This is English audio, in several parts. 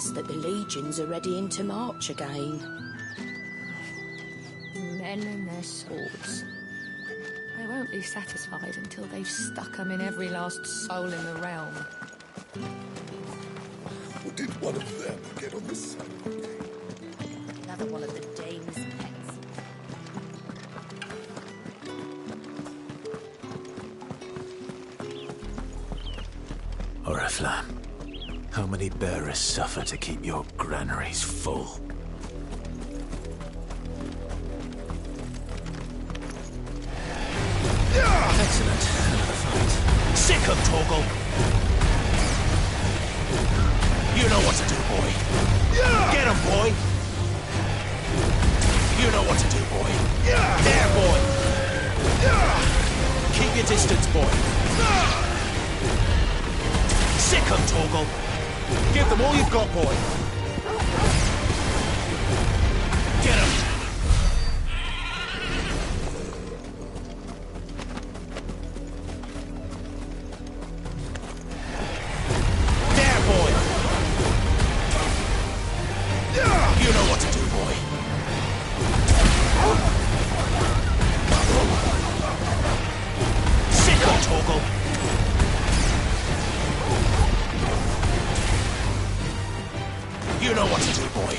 appears that the legions are readying to march again. Men and their swords. They won't be satisfied until they've stuck them in every last soul in the realm. Or did one of them get on the side of the game? Another one of the dame's pets. Oriflamme, how many bearers suffer to keep your granaries full? Excellent. Another fight. Sick of Torgal! You know what to do, boy. Get him, boy! You know what to do, boy. There, boy! Keep your distance, boy. Sick of Torgal! Give them all you've got, boy. Get him! You know what to do, boy.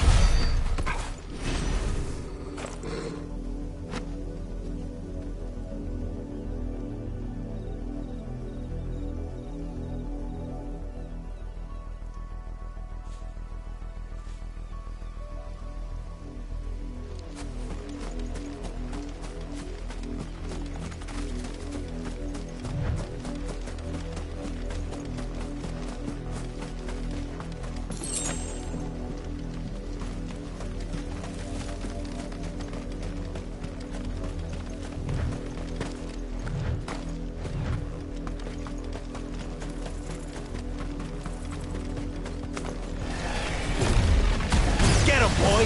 Boy.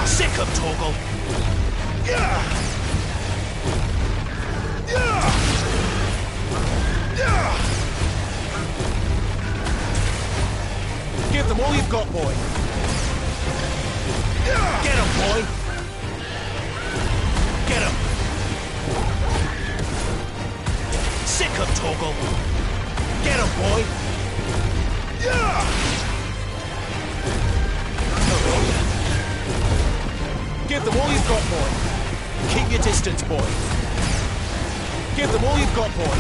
Sick of Torgal. Give them all you've got, boy. Get him, boy. Get him. Sick of Torgal. Get him, boy. Give them all you've got, boy. Keep your distance, boy. Give them all you've got, boy.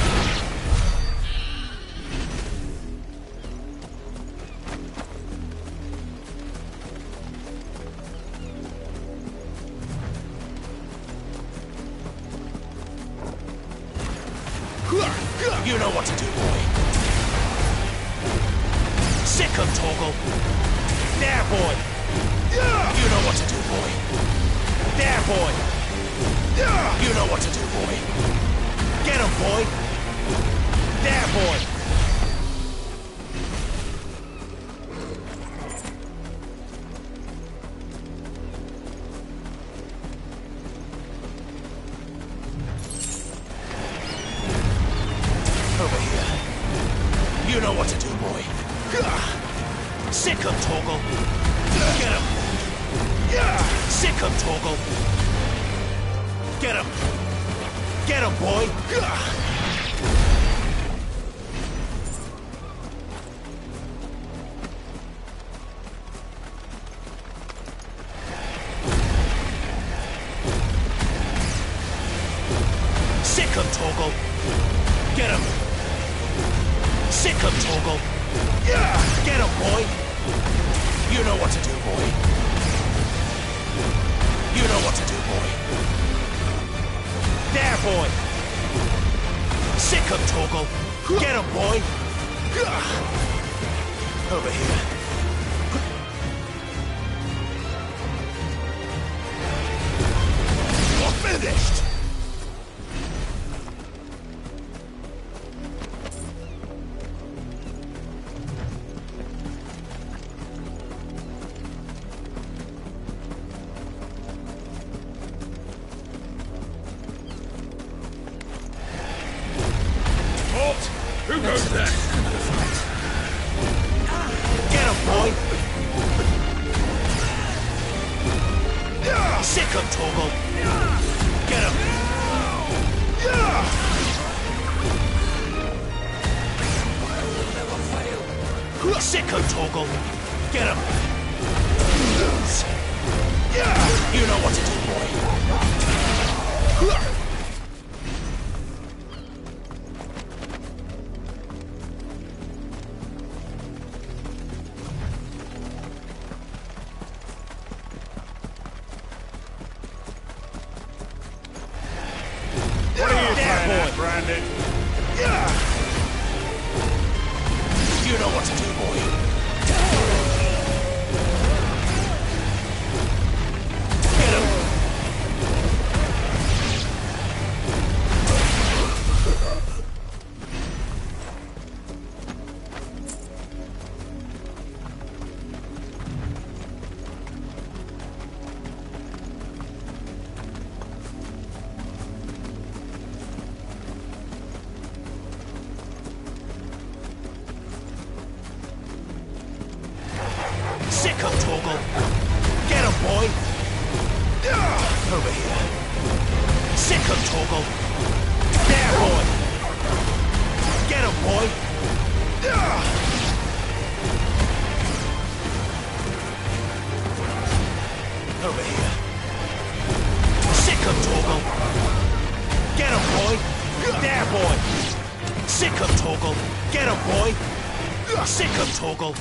You know what to do, boy. Sick of Torgal. There, boy. You know what to do, boy. There, boy! You know what to do, boy. Get him, boy! There, boy! Over here. You know what to do, boy. Sick of Torgal. Get him! Sick of Torgal. Get him! Get him, boy! Sick of Torgal. Get him! Sick of Torgal. Get him, boy! You know what to do, boy. You know what to do, boy. There, boy! Sick of Torgal. Get him, boy! Over here. You're finished! Who goes there? Get him, boy! Sick him, Torgal! Get him! Sick him, Torgal! Get him! You know what to do, boy! Brandon. You know what to do, boy. Get him. Sick him, Torgal! Get him, boy! Over here. Sick him, Torgal! There, boy! Get him, boy! Over here. Sick him, Torgal! Get him, boy! There, boy! Sick him, Torgal! Get him, boy! Sick him, Torgal!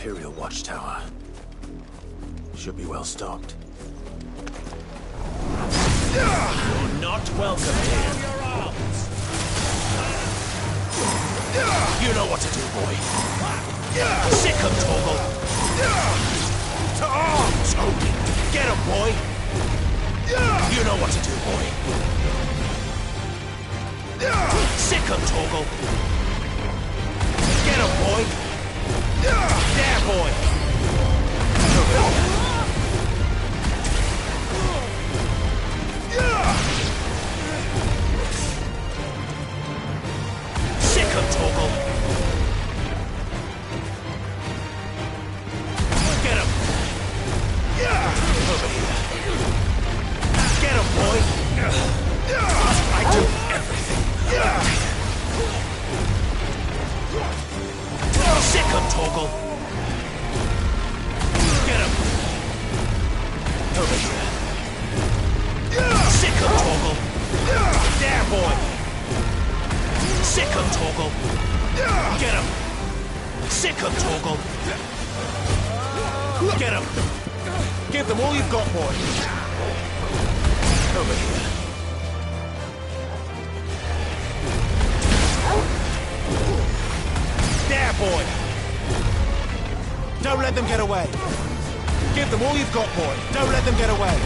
Imperial watchtower. Should be well stocked. You're not welcome here. You know what to do, boy. Sick him, Torgal. To arms! Get him, boy. You know what to do, boy. Sick him, Torgal. Get him, boy. There, boy. Sick him, Torgal. Get him. Over here. Get him, boy. I do everything. Sick him, Torgal. Get him. Over here. Sick him, Torgal. There, boy. Sick him, Torgal. Get him. Sick him, Torgal. Get him. Give them all you've got, boy. Over here. There, boy. Don't let them get away. Give them all you've got, boy. Don't let them get away.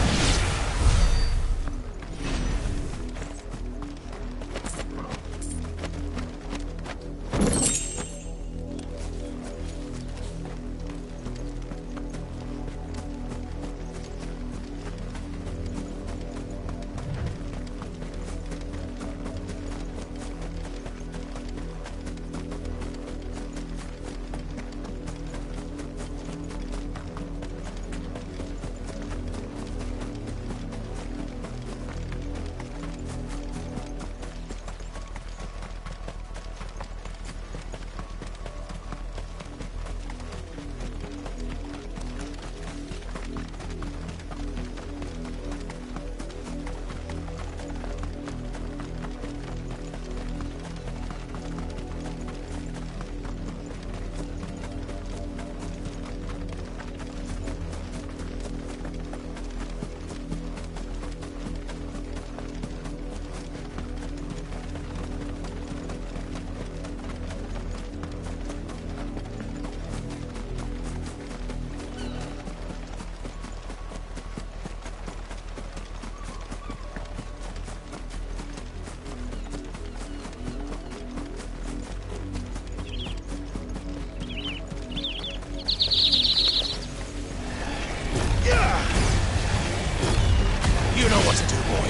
You know what to do, boy.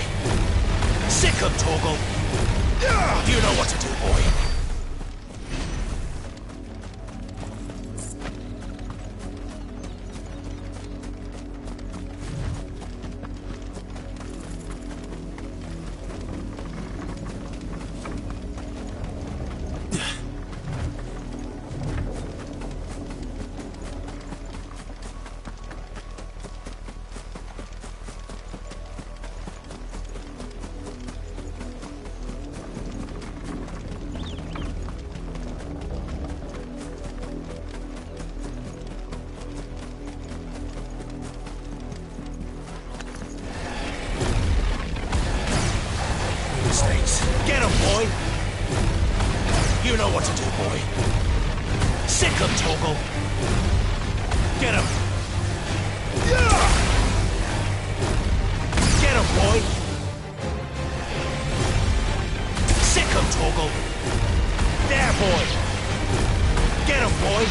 Sick him, Torgal. You know what to do, boy. Get him, boy! You know what to do, boy. Sick him, Torgal. Get him. Get him, boy. Sick him, Torgal. There, boy. Get him, boy.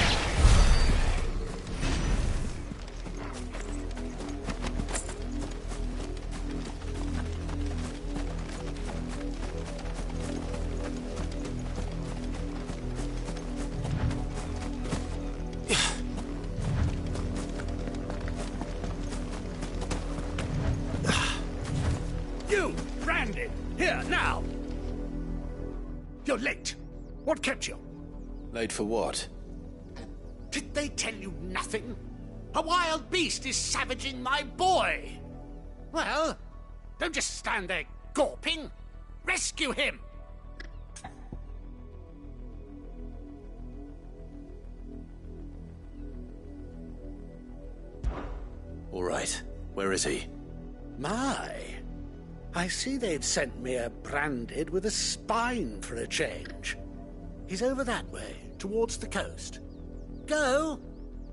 You, Randy! Here, now! You're late. What kept you? Late for what? Did they tell you nothing? A wild beast is savaging my boy! Well, don't just stand there gawping. Rescue him! Where is he? My, I see they've sent me a branded with a spine for a change. He's over that way, towards the coast. Go,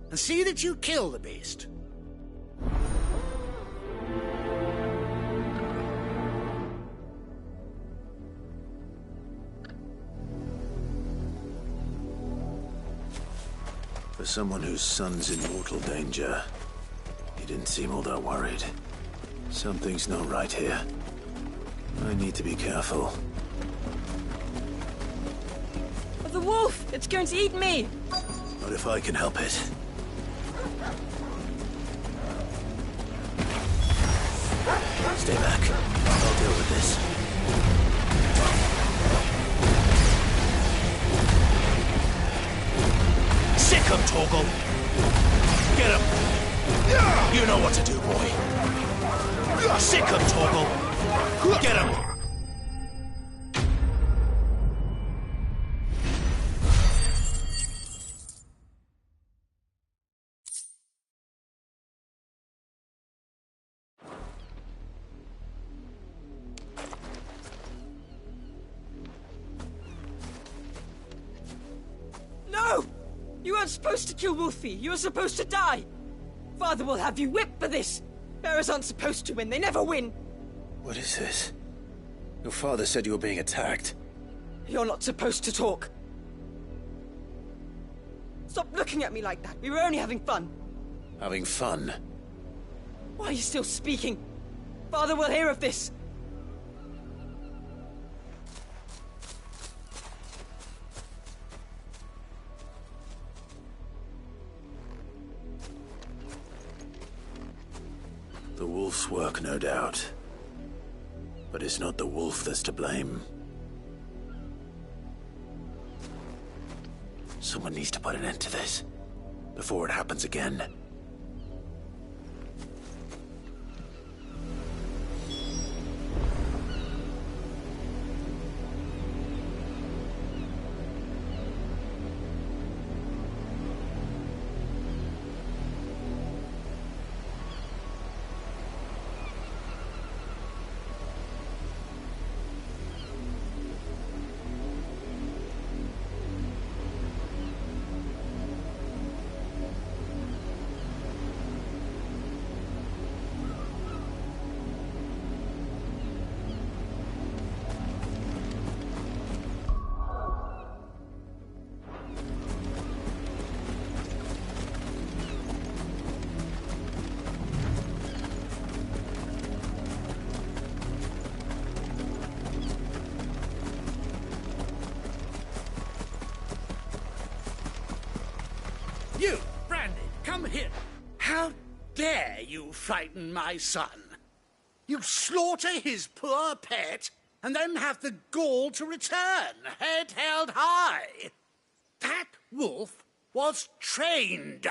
and see that you kill the beast. For someone whose son's in mortal danger, he didn't seem all that worried. Something's not right here. I need to be careful. The wolf! It's going to eat me! Not if I can help it. Stay back. I'll deal with this. Sick him, Torgal! Get him! You know what to do, boy. Sick him, Torgal! Get him! No! You weren't supposed to kill Wolfie. You were supposed to die. Father will have you whipped for this. Bearers aren't supposed to win. They never win. What is this? Your father said you were being attacked. You're not supposed to talk. Stop looking at me like that. We were only having fun. Having fun? Why are you still speaking? Father will hear of this. The wolf's work, no doubt. But it's not the wolf that's to blame. Someone needs to put an end to this, before it happens again. You, Brandy, come here. How dare you frighten my son? You slaughter his poor pet, and then have the gall to return, head held high. That wolf was trained.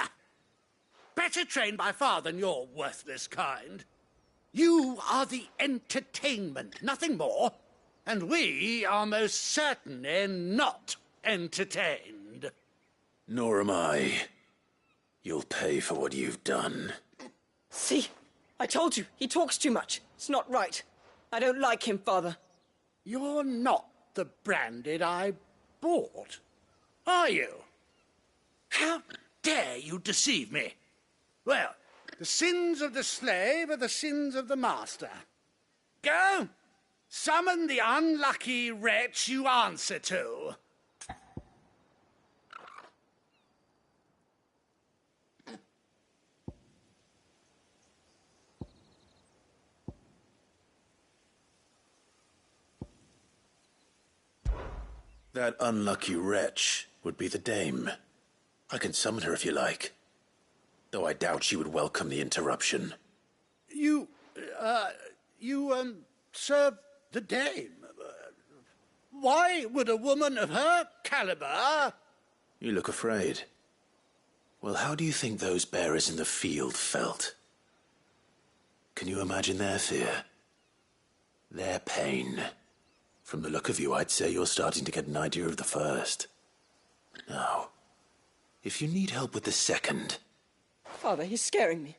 Better trained by far than your worthless kind. You are the entertainment, nothing more. And we are most certainly not entertained. Nor am I. You'll pay for what you've done. See? I told you. He talks too much. It's not right. I don't like him, Father. You're not the branded I bought, are you? How dare you deceive me? Well, the sins of the slave are the sins of the master. Go, summon the unlucky wretch you answer to. That unlucky wretch would be the dame. I can summon her if you like. Though I doubt she would welcome the interruption. You serve the dame. Why would a woman of her caliber... You look afraid. Well, how do you think those bearers in the field felt? Can you imagine their fear? Their pain? From the look of you, I'd say you're starting to get an idea of the first. Now, if you need help with the second... Father, he's scaring me.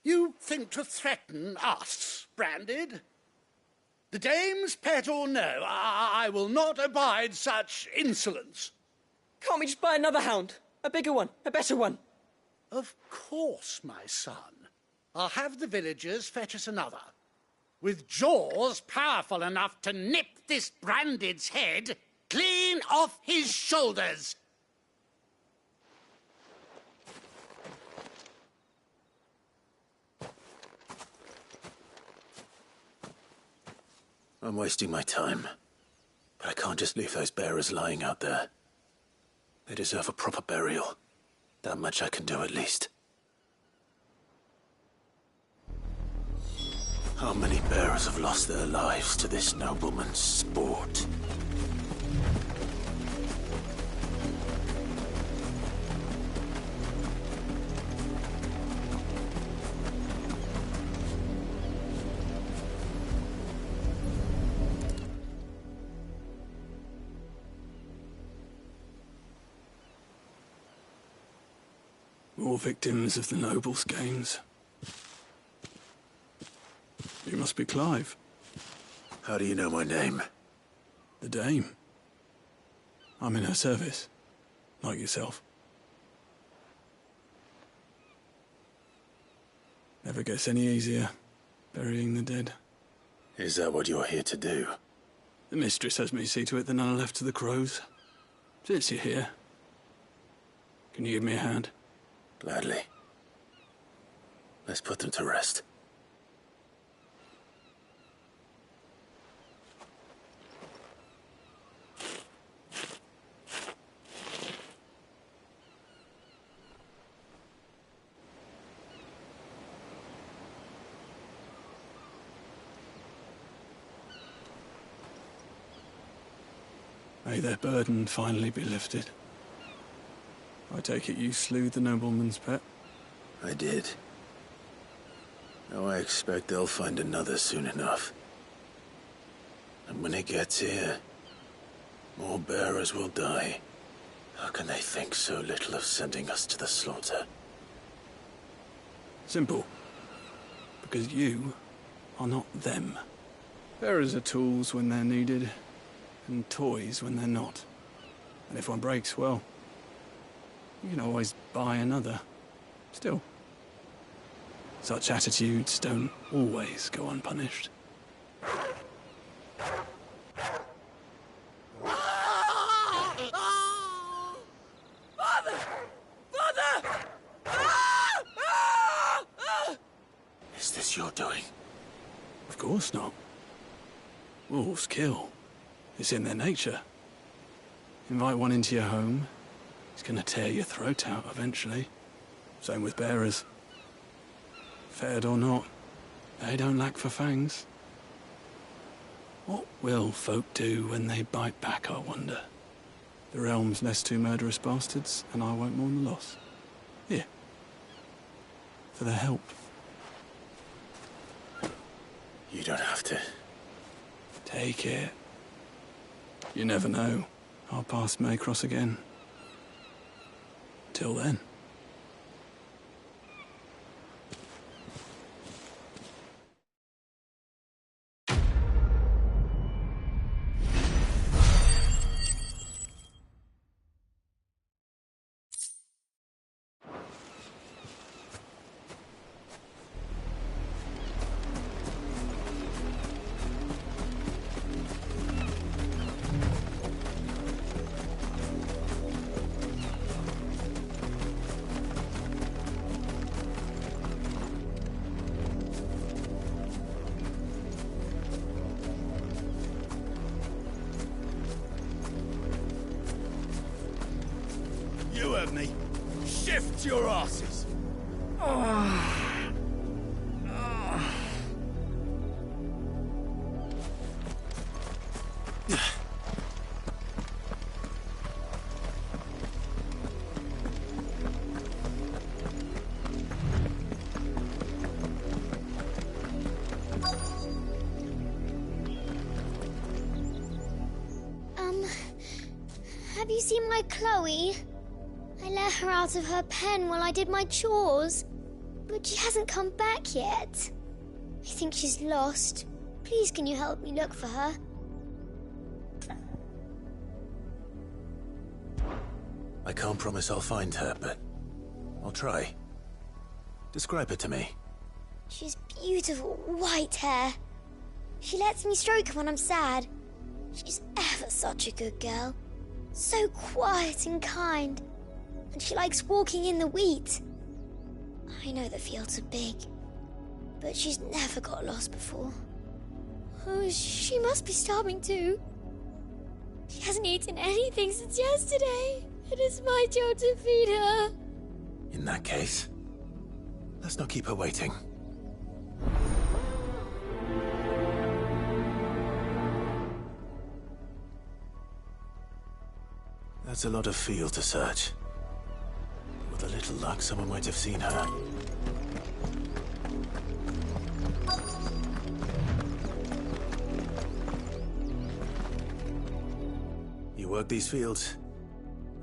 You think to threaten us, Branded? The dame's pet or no, I will not abide such insolence. Can't we just buy another hound? A bigger one, a better one. Of course, my son. I'll have the villagers fetch us another. With jaws powerful enough to nip this Branded's head clean off his shoulders. I'm wasting my time. But I can't just leave those bearers lying out there. They deserve a proper burial. That much I can do at least. How many bearers have lost their lives to this nobleman's sport? More victims of the nobles' games. You must be Clive. How do you know my name? The Dame. I'm in her service, like yourself. Never gets any easier, burying the dead. Is that what you're here to do? The mistress has me see to it that none are left to the crows. Since you're here, can you give me a hand? Gladly. Let's put them to rest. May their burden finally be lifted. I take it you slew the nobleman's pet? I did. Now I expect they'll find another soon enough. And when it gets here, more bearers will die. How can they think so little of sending us to the slaughter? Simple. Because you are not them. Bearers are tools when they're needed, and toys when they're not. And if one breaks, well, you can always buy another. Still, such attitudes don't always go unpunished. Father! Father! Is this your doing? Of course not. Wolves kill. It's in their nature. Invite one into your home, he's gonna tear your throat out eventually. Same with bearers. Fed or not, they don't lack for fangs. What will folk do when they bite back, I wonder? The realm's less two murderous bastards, and I won't mourn the loss. Here. For their help. You don't have to. Take it. You never know. Our paths may cross again. Till then. You heard me. Shift your asses. Have you seen my Chloe? I let her out of her pen while I did my chores. But she hasn't come back yet. I think she's lost. Please, can you help me look for her? I can't promise I'll find her, but I'll try. Describe her to me. She's beautiful white hair. She lets me stroke her when I'm sad. She's ever such a good girl. So quiet and kind. And she likes walking in the wheat. I know the fields are big, but she's never got lost before. Oh, she must be starving too. She hasn't eaten anything since yesterday. It is my job to feed her. In that case, let's not keep her waiting. That's a lot of field to search. With a little luck, someone might have seen her. You work these fields?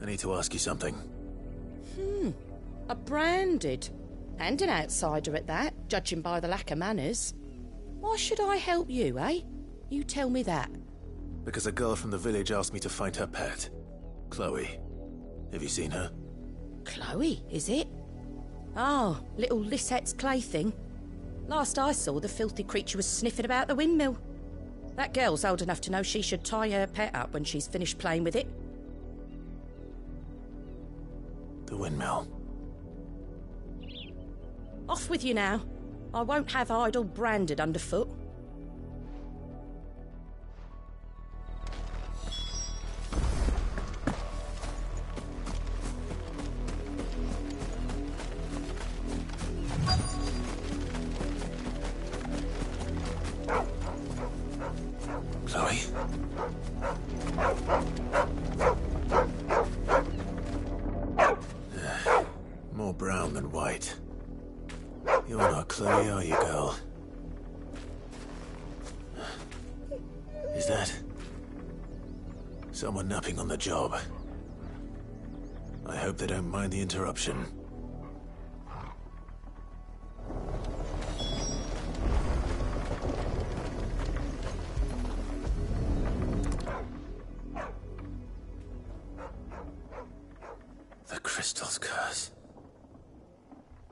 I need to ask you something. A branded. And an outsider at that, judging by the lack of manners. Why should I help you, eh? You tell me that. Because a girl from the village asked me to find her pet. Chloe. Have you seen her? Chloe, is it? Oh, little Lisette's plaything. Last I saw, the filthy creature was sniffing about the windmill. That girl's old enough to know she should tie her pet up when she's finished playing with it. The windmill. Off with you now. I won't have idle branded underfoot. Chloe? More brown than white. You're not Chloe, are you, girl? Is that someone napping on the job? I hope they don't mind the interruption. The crystal's curse.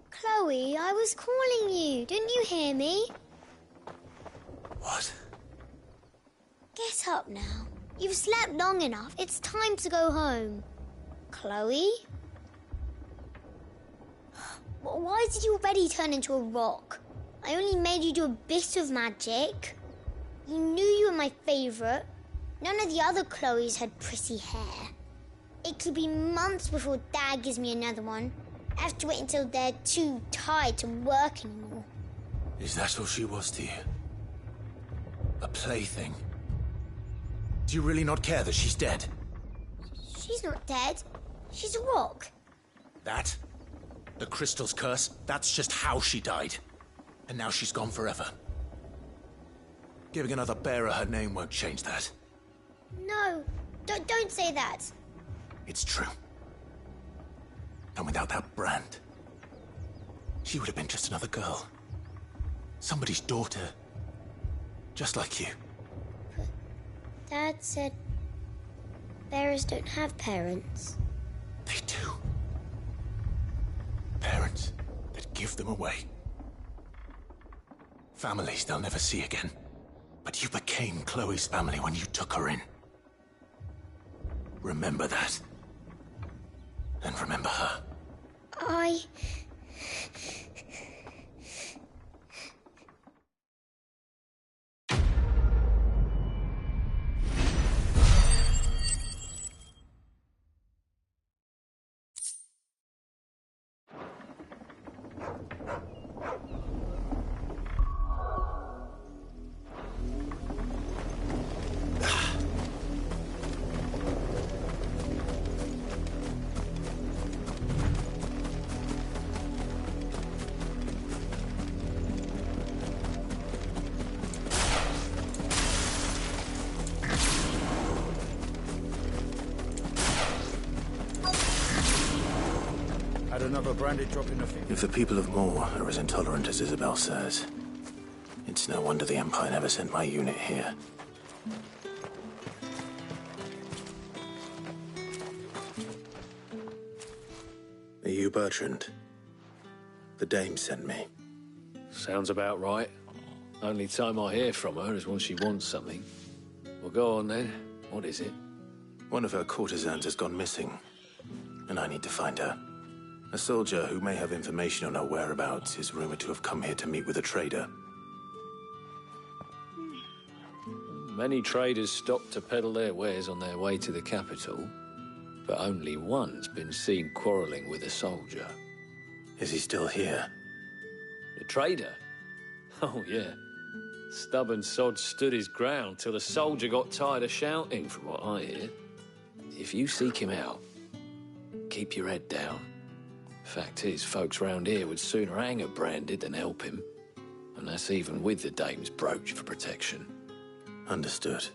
Chloe, I was calling you. Didn't you hear me? What? Get up now. You've slept long enough. It's time to go home. Chloe? Why did you already turn into a rock? I only made you do a bit of magic. You knew you were my favourite. None of the other Chloes had pretty hair. It could be months before Dad gives me another one. I have to wait until they're too tired to work anymore. Is that all she was to you? A plaything? Do you really not care that she's dead? She's not dead. She's a rock. That? The crystal's curse? That's just how she died. And now she's gone forever. Giving another bearer her name won't change that. No, don't say that. It's true. And without that brand, she would have been just another girl. Somebody's daughter. Just like you. But Dad said bearers don't have parents. They do. Parents that give them away. Families they'll never see again. But you became Chloe's family when you took her in. Remember that. And remember her. Had another branded drop in the field. If the people of Moor are as intolerant as Isabel says, it's no wonder the Empire never sent my unit here. Are you Bertrand? The dame sent me. Sounds about right. Only time I hear from her is when she wants something. Well, go on then. What is it? One of her courtesans has gone missing, and I need to find her. A soldier who may have information on her whereabouts is rumored to have come here to meet with a trader. Many traders stop to peddle their wares on their way to the capital, but only one's been seen quarrelling with a soldier. Is he still here? The trader? Oh, yeah. Stubborn sod stood his ground till the soldier got tired of shouting, from what I hear. If you seek him out, keep your head down. Fact is, folks round here would sooner hang a branded than help him. And that's even with the dame's brooch for protection. Understood.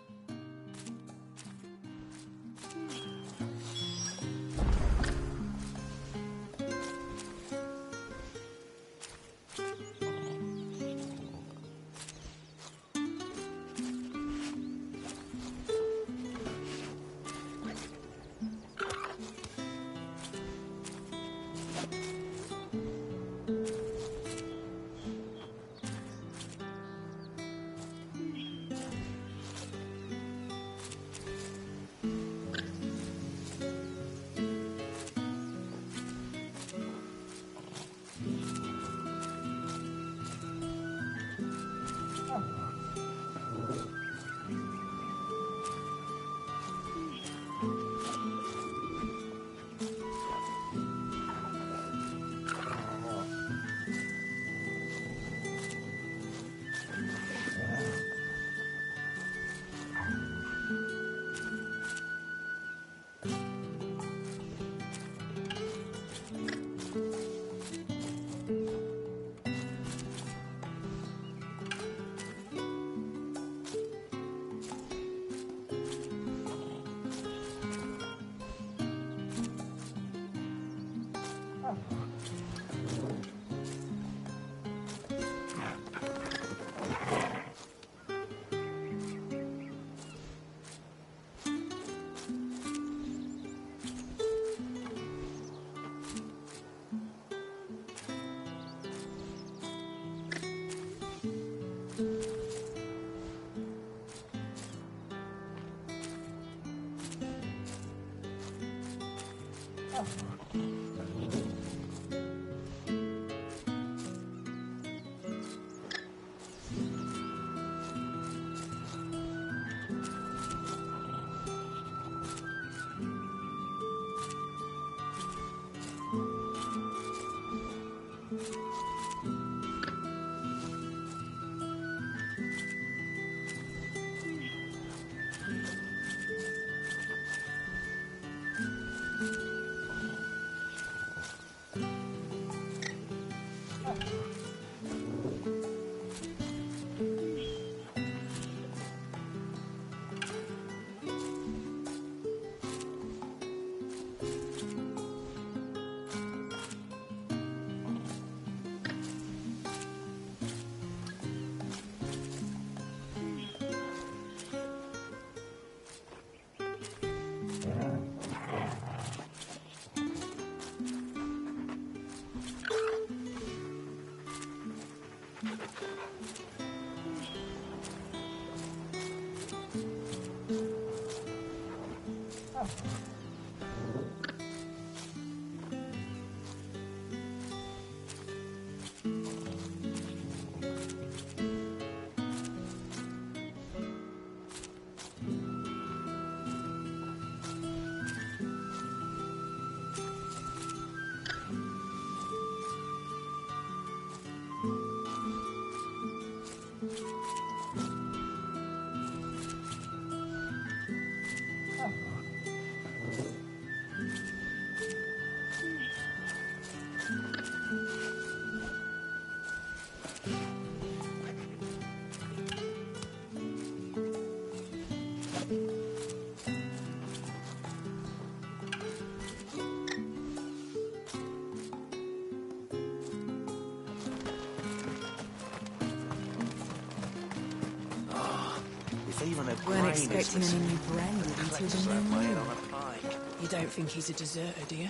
Weren't expecting any new branded until the new way moon. on a pike. You don't think he's a deserter, do you?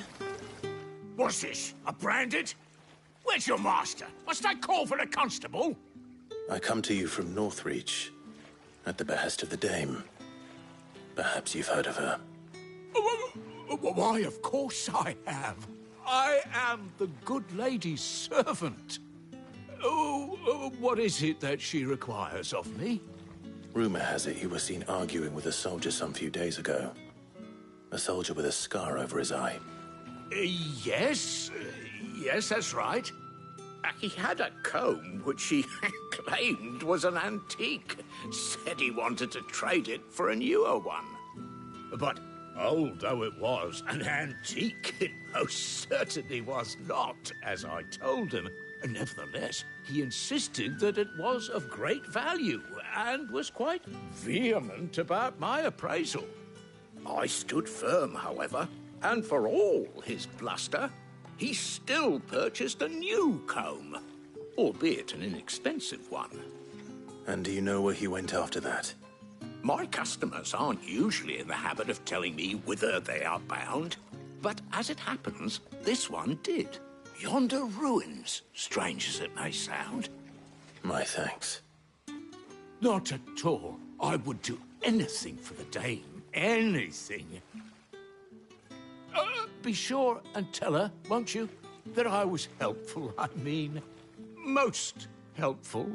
What's this? A branded? Where's your master? Must I call for a constable? I come to you from Northreach, at the behest of the Dame. Perhaps you've heard of her. Why, of course I have. I am the good lady's servant. What is it that she requires of me? Rumor has it you were seen arguing with a soldier some few days ago. A soldier with a scar over his eye. Yes, that's right. He had a comb which he claimed was an antique. Said he wanted to trade it for a newer one. But old though it was, an antique it most certainly was not, as I told him. Nevertheless, he insisted that it was of great value and was quite vehement about my appraisal. I stood firm, however, and for all his bluster, he still purchased a new comb, albeit an inexpensive one. And do you know where he went after that? My customers aren't usually in the habit of telling me whither they are bound, but as it happens, this one did. Yonder ruins, strange as it may sound. My thanks. Not at all. I would do anything for the Dame. Anything. Be sure and tell her, won't you, that I was helpful. I mean, most helpful.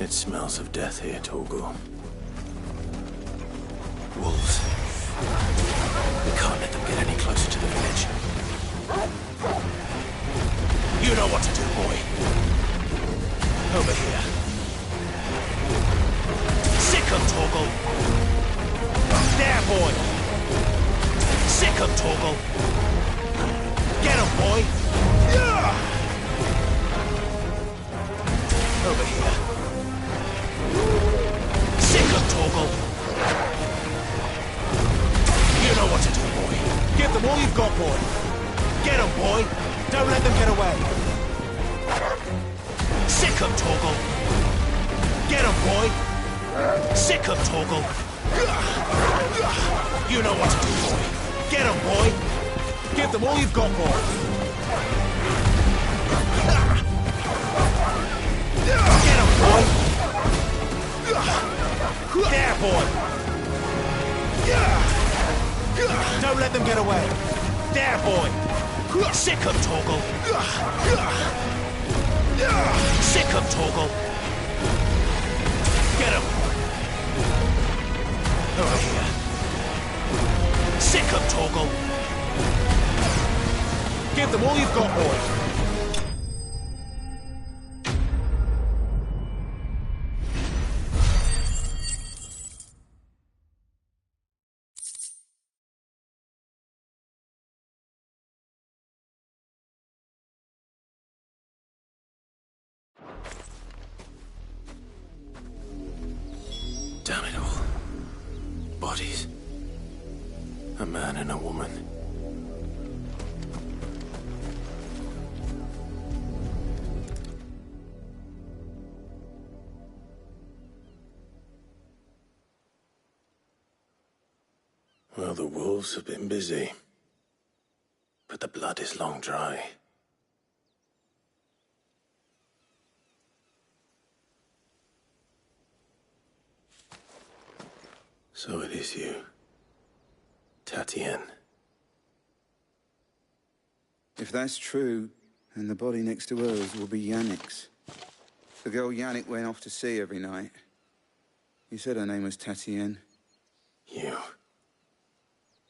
It smells of death here, Torgal. Wolves. We can't let them get any closer to the village. You know what to do, boy. Over here. Sick 'em, Torgal. There, boy. Sick 'em, Torgal. Get 'em, boy. Yeah! Over here. Sick 'em, Torgal. You know what to do, boy. Give them Get him, boy! Don't let them get away! Sick him, Torgal! Get him, boy! Sick him, Torgal! You know what to do, boy! Get him, boy! Give them all you've got, boy! Get him, boy! There, boy! Don't let them get away! There, boy! Sick him, Torgal! Sick him, Torgal! Get him! Over here. Sick him, Torgal! Give them all you've got, boy! Damn it all. Bodies. A man and a woman. Well, the wolves have been busy. But the blood is long dry. So it is you, Tatienne. If that's true, then the body next to hers will be Yannick's. The girl Yannick went off to sea every night. You said her name was Tatienne. You.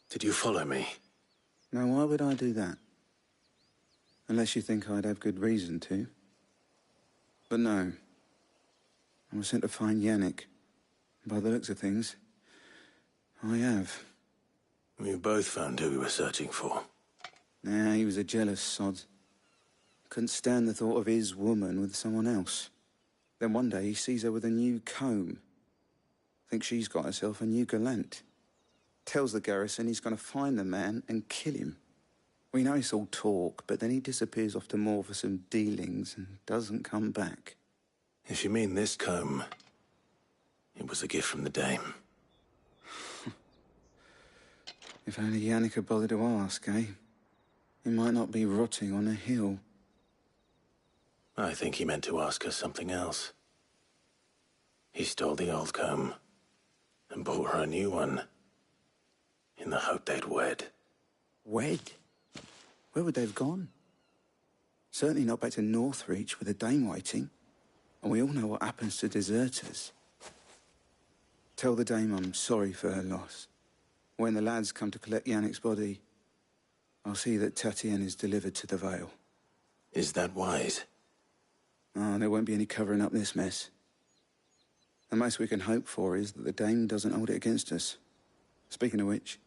Did you follow me? Now, why would I do that? Unless you think I'd have good reason to. But no. I was sent to find Yannick. By the looks of things, I have. We both found who we were searching for. Nah, he was a jealous sod. Couldn't stand the thought of his woman with someone else. Then one day he sees her with a new comb. Thinks she's got herself a new gallant. Tells the garrison he's going to find the man and kill him. We know it's all talk, but then he disappears off to Moor for some dealings and doesn't come back. If you mean this comb, it was a gift from the dame. If only Yannick had bothered to ask, eh? He might not be rotting on a hill. I think he meant to ask her something else. He stole the old comb and bought her a new one in the hope they'd wed. Wed? Where would they have gone? Certainly not back to Northreach with a dame waiting. And we all know what happens to deserters. Tell the dame I'm sorry for her loss. When the lads come to collect Yannick's body, I'll see that Tatienne is delivered to the Vale. Is that wise? Oh, there won't be any covering up this mess. The most we can hope for is that the dame doesn't hold it against us. Speaking of which,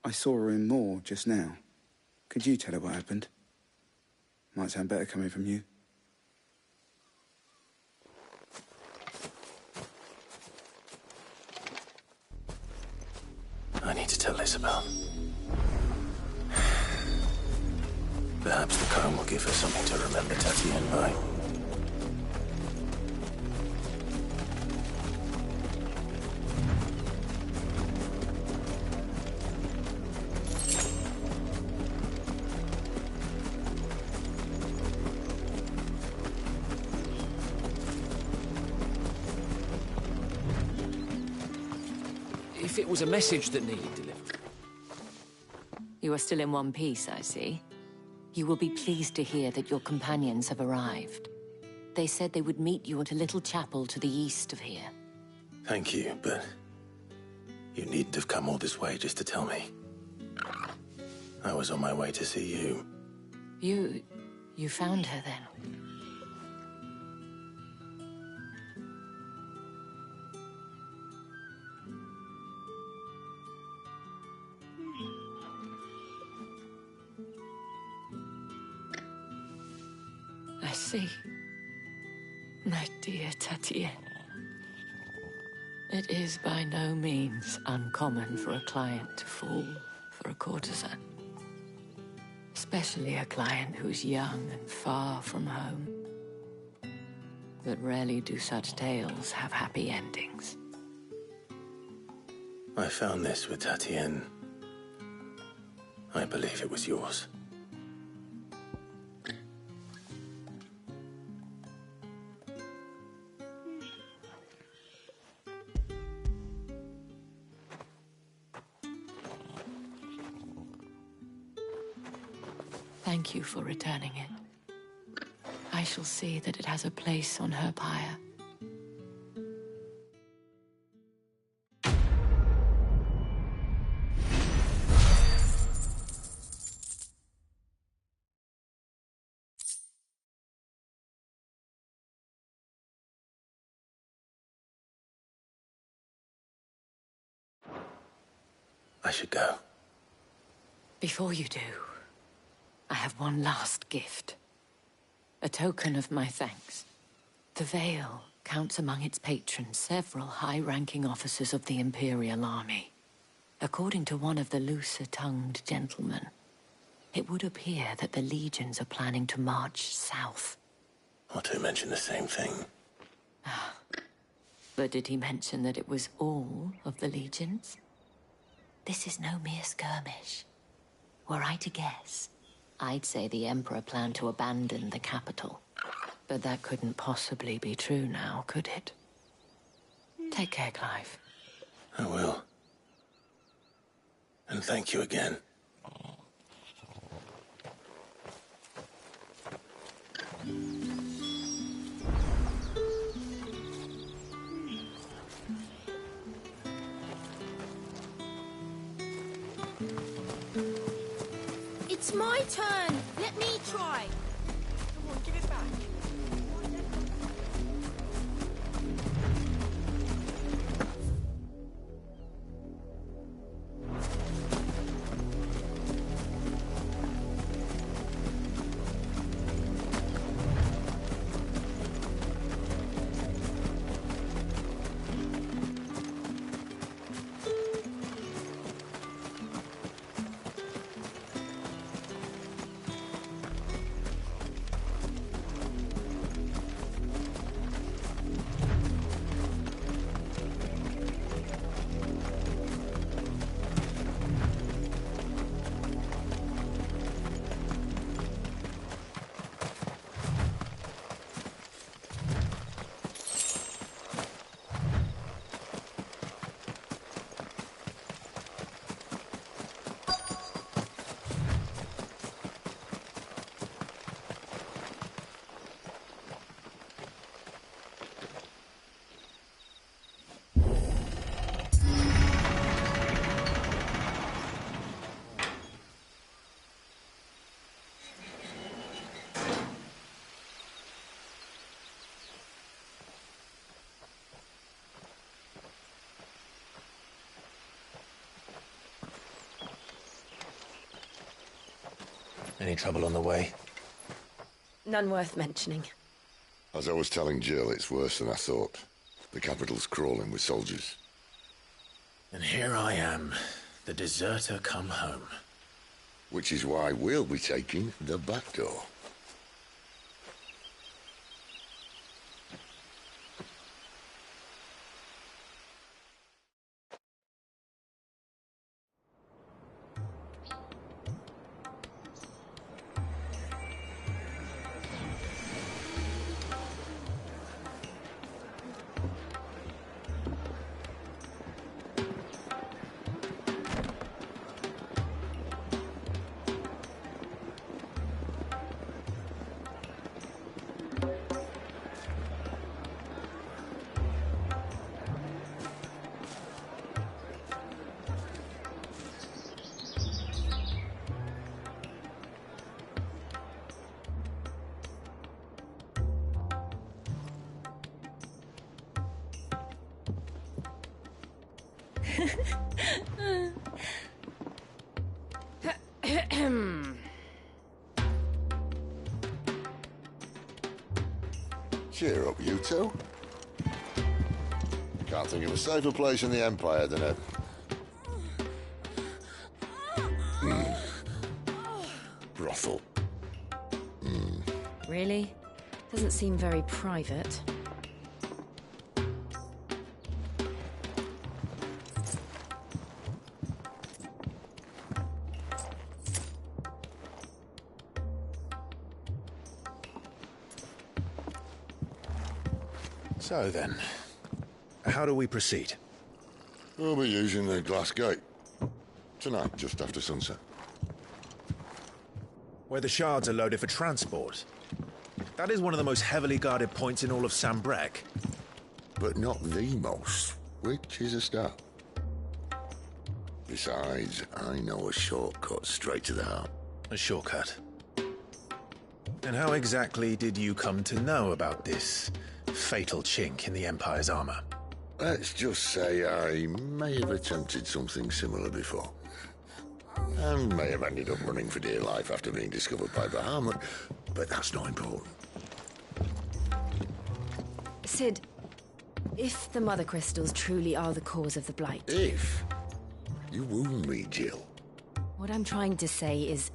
I saw her in Moor just now. Could you tell her what happened? Might sound better coming from you. I need to tell Isabel. Perhaps the comb will give her something to remember Tatienne by. If it was a message that needed delivery. You are still in one piece, I see. You will be pleased to hear that your companions have arrived. They said they would meet you at a little chapel to the east of here. Thank you, but you needn't have come all this way just to tell me. I was on my way to see you. You found her then? I see. My dear Tatienne. It is by no means uncommon for a client to fall for a courtesan. Especially a client who's young and far from home. But rarely do such tales have happy endings. I found this with Tatienne. I believe it was yours. Thank you for returning it. I shall see that it has a place on her pyre. I should go. Before you do, I have one last gift. A token of my thanks. The Vale counts among its patrons several high-ranking officers of the Imperial Army. According to one of the looser-tongued gentlemen, it would appear that the legions are planning to march south. Otto mentioned the same thing. But did he mention that it was all of the legions? This is no mere skirmish. Were I to guess, I'd say the Emperor planned to abandon the capital. But that couldn't possibly be true now, could it? Take care, Clive. I will. And thank you again. It's my turn. Let me try. Come on, give it back. Any trouble on the way? None worth mentioning. As I was telling Jill, it's worse than I thought. The capital's crawling with soldiers. And here I am, the deserter come home. Which is why we'll be taking the back door. Cheer up, you two. Can't think of a safer place in the Empire than a... brothel. Really? Doesn't seem very private. So then, how do we proceed? We'll be using the glass gate. Tonight, just after sunset. Where the shards are loaded for transport. That is one of the most heavily guarded points in all of Sambrec. But not the most, which is a start. Besides, I know a shortcut straight to the heart. A shortcut. And how exactly did you come to know about this fatal chink in the Empire's armor? Let's just say I may have attempted something similar before. And may have ended up running for dear life after being discovered by Bahamut, but that's not important. Sid, if the Mother Crystals truly are the cause of the Blight... If? You wound me, Jill. What I'm trying to say is,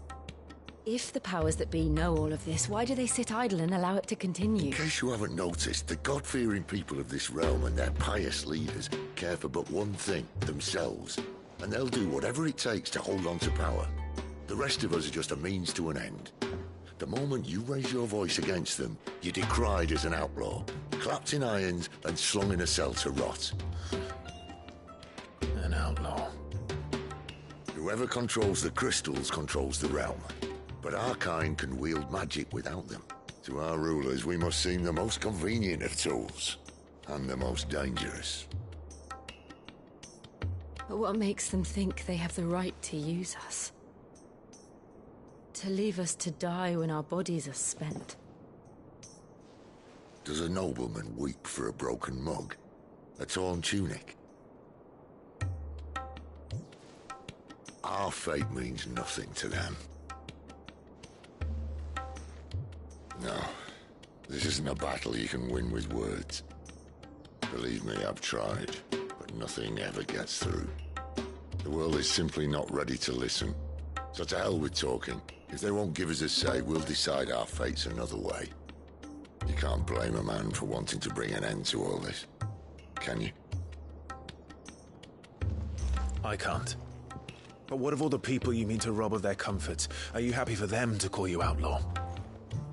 if the powers that be know all of this, why do they sit idle and allow it to continue? In case you haven't noticed, the God-fearing people of this realm and their pious leaders care for but one thing, themselves. And they'll do whatever it takes to hold on to power. The rest of us are just a means to an end. The moment you raise your voice against them, you're decried as an outlaw, clapped in irons and slung in a cell to rot. An outlaw. Whoever controls the crystals controls the realm. But our kind can wield magic without them. To our rulers, we must seem the most convenient of tools, and the most dangerous. But what makes them think they have the right to use us? To leave us to die when our bodies are spent? Does a nobleman weep for a broken mug? A torn tunic? Our fate means nothing to them. No, this isn't a battle you can win with words. Believe me, I've tried, but nothing ever gets through. The world is simply not ready to listen. So to hell with talking. If they won't give us a say, we'll decide our fates another way. You can't blame a man for wanting to bring an end to all this, can you? I can't. But what of all the people you mean to rob of their comforts? Are you happy for them to call you outlaw?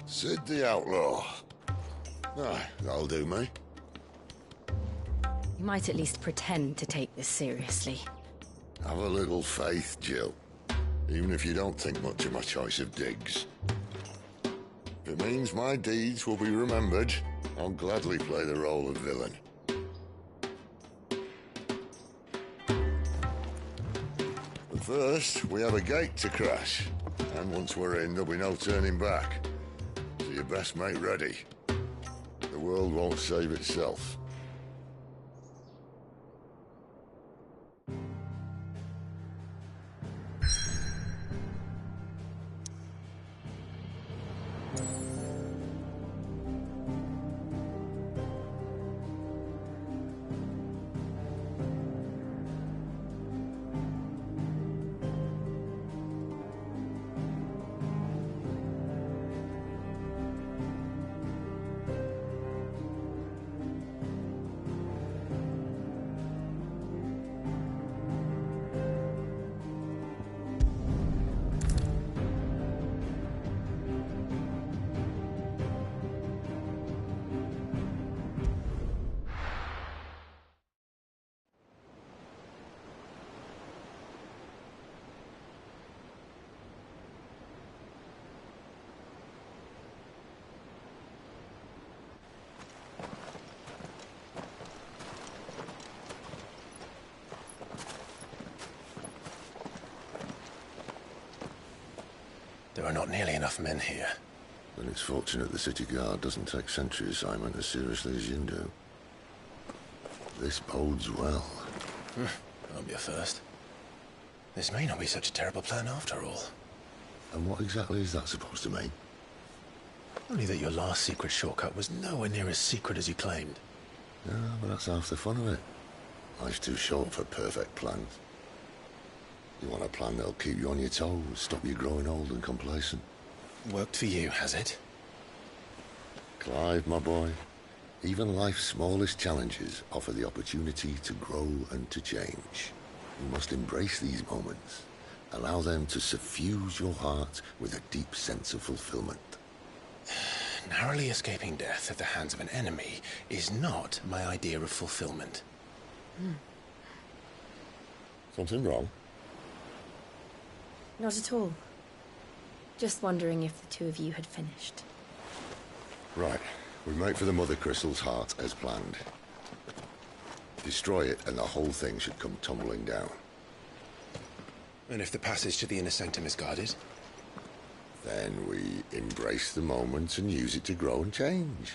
Sid the Outlaw. That'll do me. You might at least pretend to take this seriously. Have a little faith, Jill. Even if you don't think much of my choice of digs. If it means my deeds will be remembered, I'll gladly play the role of villain. But first, we have a gate to crash. And once we're in, there'll be no turning back. So you best make ready. The world won't save itself. There are not nearly enough men here. Then it's fortunate the city guard doesn't take sentry assignment as seriously as you do. This bodes well. Won't be a first. This may not be such a terrible plan after all. And what exactly is that supposed to mean? Only that your last secret shortcut was nowhere near as secret as you claimed. Yeah, but that's half the fun of it. Life's too short for perfect plans. You want a plan that'll keep you on your toes, stop you growing old and complacent. Worked for you, has it? Clive, my boy, even life's smallest challenges offer the opportunity to grow and to change. You must embrace these moments. Allow them to suffuse your heart with a deep sense of fulfillment. Narrowly escaping death at the hands of an enemy is not my idea of fulfillment. Something wrong? Not at all. Just wondering if the two of you had finished. Right. We make for the Mother Crystal's heart as planned. Destroy it and the whole thing should come tumbling down. And if the passage to the inner sanctum is guarded? Then we embrace the moment and use it to grow and change.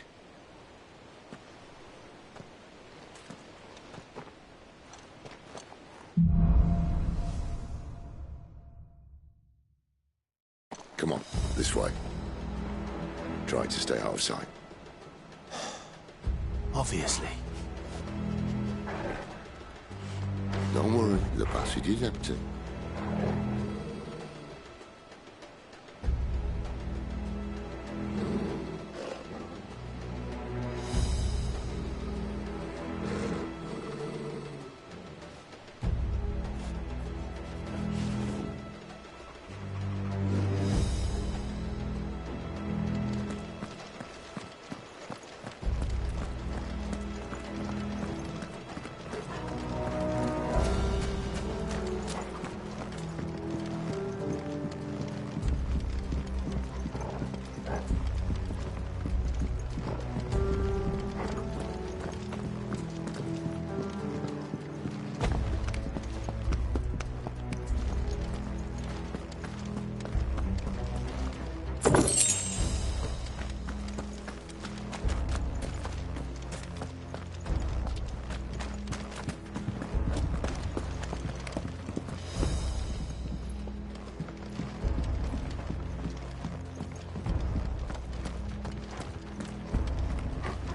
Come on, this way. Try to stay out of sight. Obviously. Don't worry, the passage is empty.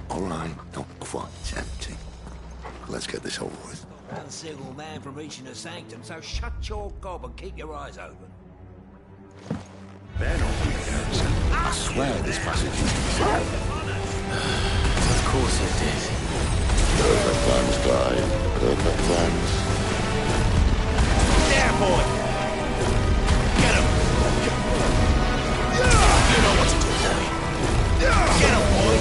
All right, not quite empty. Let's get this over with. One single man from reaching the sanctum, so shut your gob and keep your eyes open. They're not here, Harrison. I swear this passage is secret. Of course it did. Perfect plans, Clive. Perfect plans. There, boy! Get him! You know what to do, boy. Get him, boy!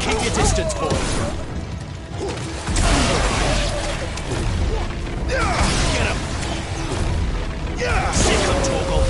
Keep your distance, boy. Get him! Sick him, Torgal!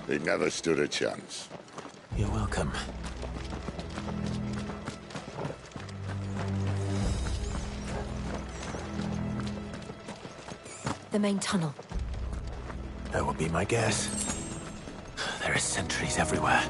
He never stood a chance. You're welcome. The main tunnel. That would be my guess. There are sentries everywhere.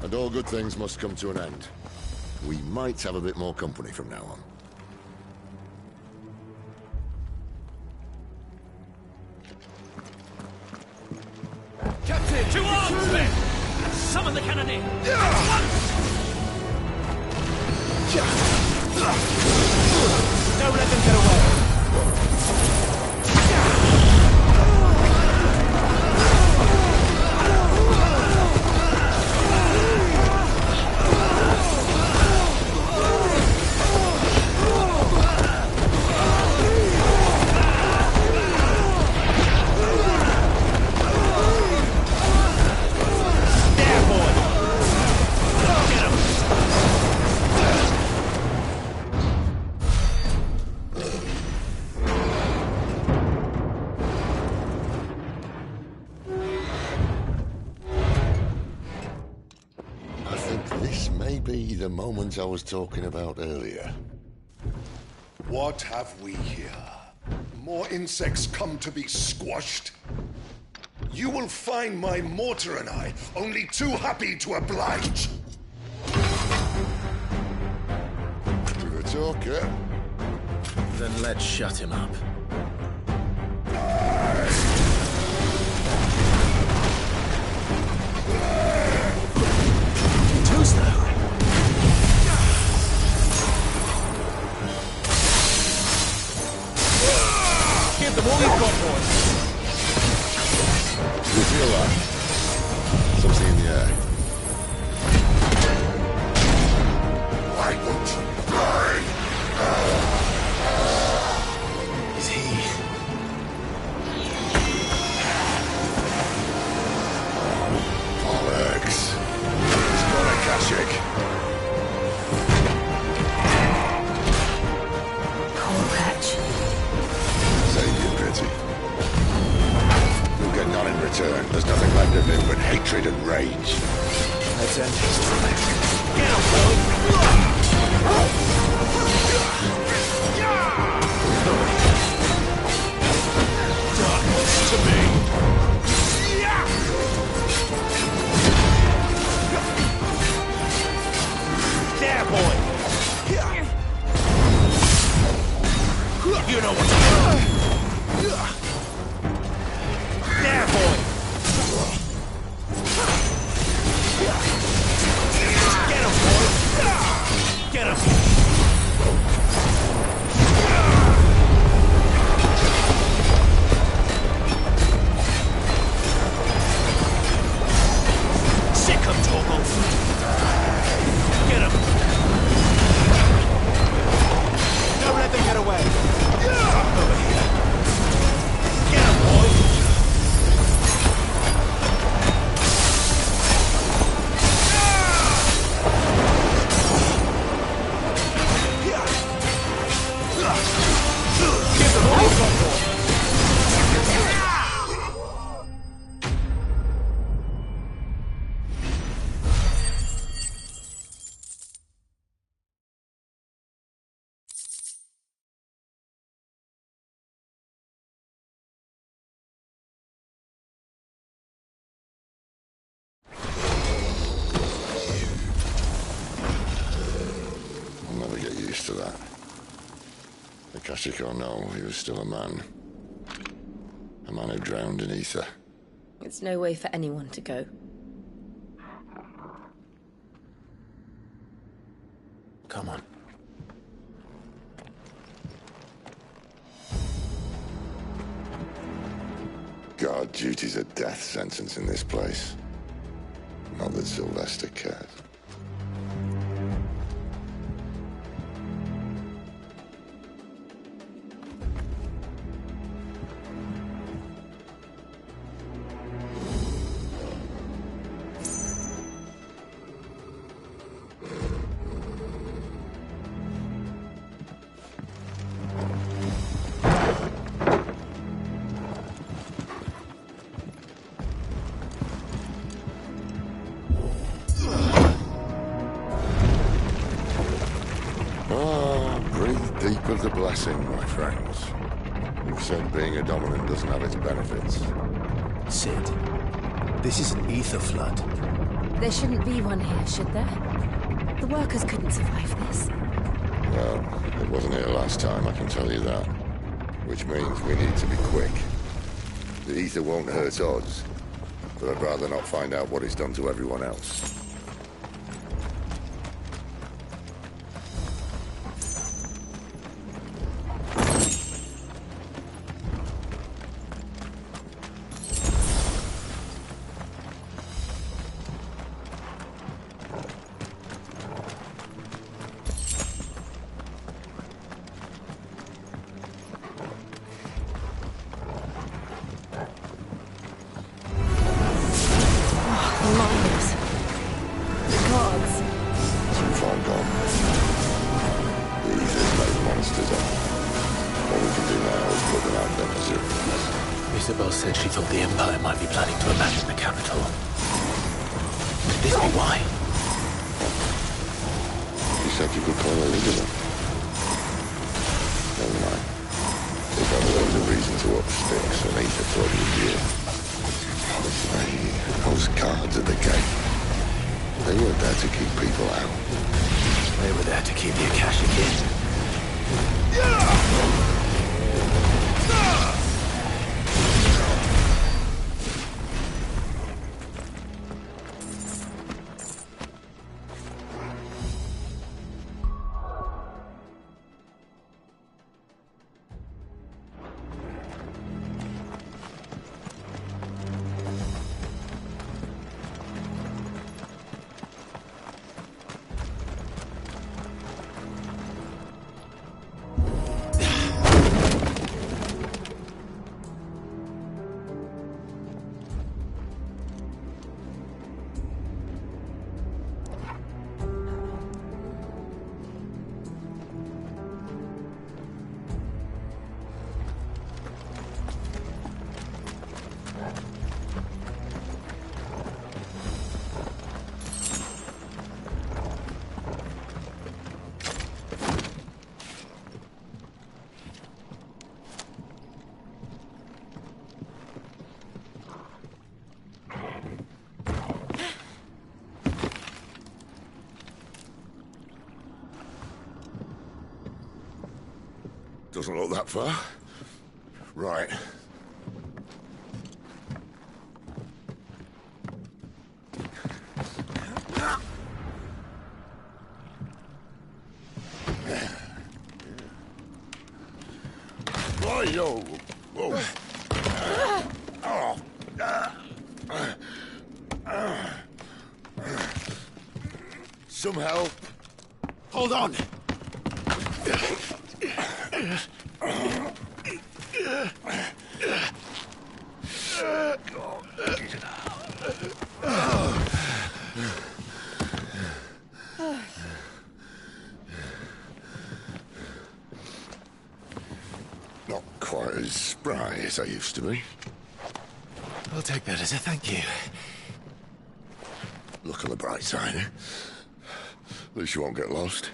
And all good things must come to an end. We might have a bit more company from now on. Captain! To arms, men! Summon the cannoneer! At once! Don't let them get away! the moment I was talking about earlier. What have we here? More insects come to be squashed? You will find my mortar and I only too happy to oblige. To the talker. Then let's shut him up. Too slow. Give them all you've got, boys. You feel that? Something in the air. I won't die. Is he? Bollocks. He's got a Kashik. Poor wretch. Save you, Pretty. You'll get none in return. There's nothing left of him but hatred and rage. Let's end his time. Get him, boy. Darkness to me. There, boy. You know what to do. There, boy. Get him, boy. Get him. Sick him, Torgal. Get him. Don't let them get away. Over here. Get him, boy. Give them all you've got, boy. I'll never get used to that. Akashic or no, he was still a man. A man who drowned in ether. It's no way for anyone to go. Come on. Guard duty's a death sentence in this place. Not that Sylvester cares. Deep of the blessing, my friends. You've said being a dominant doesn't have its benefits. Sid, this is an ether flood. There shouldn't be one here, should there? The workers couldn't survive this. Well, it wasn't here last time, I can tell you that. Which means we need to be quick. The ether won't hurt us, but I'd rather not find out what it's done to everyone else. Isabel said she thought the Empire might be planning to abandon the capital. Could this be why? said you could call Elizabeth. Never mind. They've got loads of reason to up sticks and eat a bloody deer. Those guards at the gate. They weren't there to keep people out. They were there to keep the Akashic in. Doesn't look that far. Right. Whoa. Whoa. Some help. Hold on. Not quite as spry as I used to be. I'll take that as a thank you. Look on the bright side, eh? At least you won't get lost.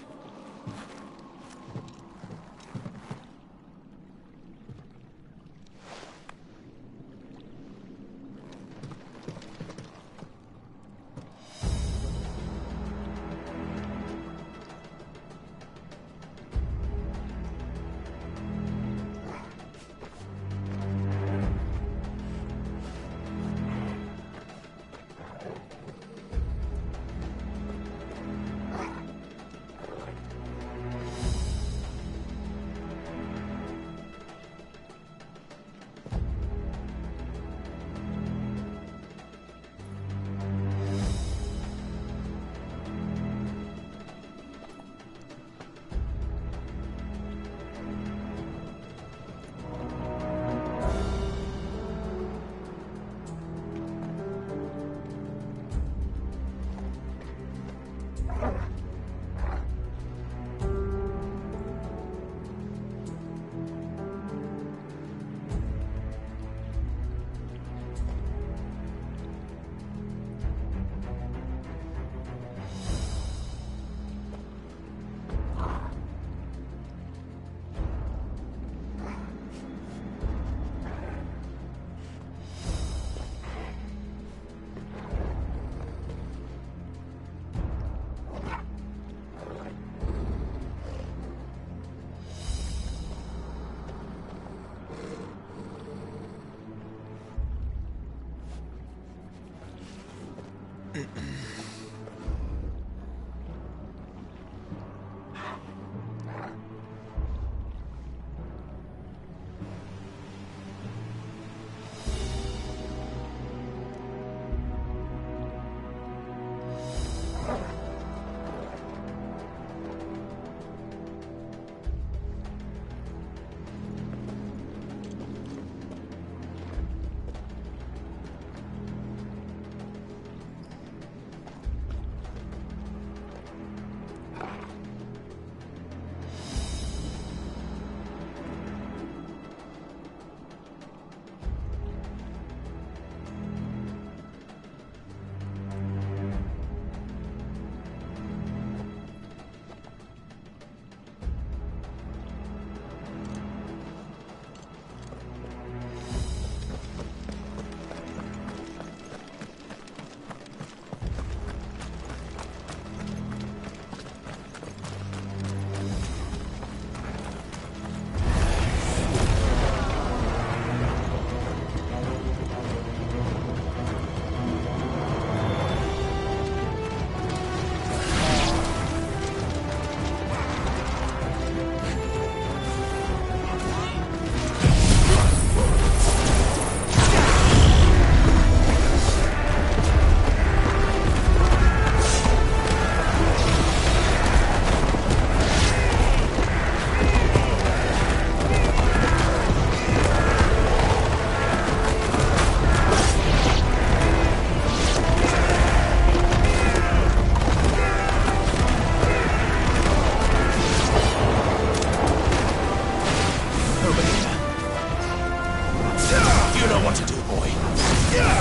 boy.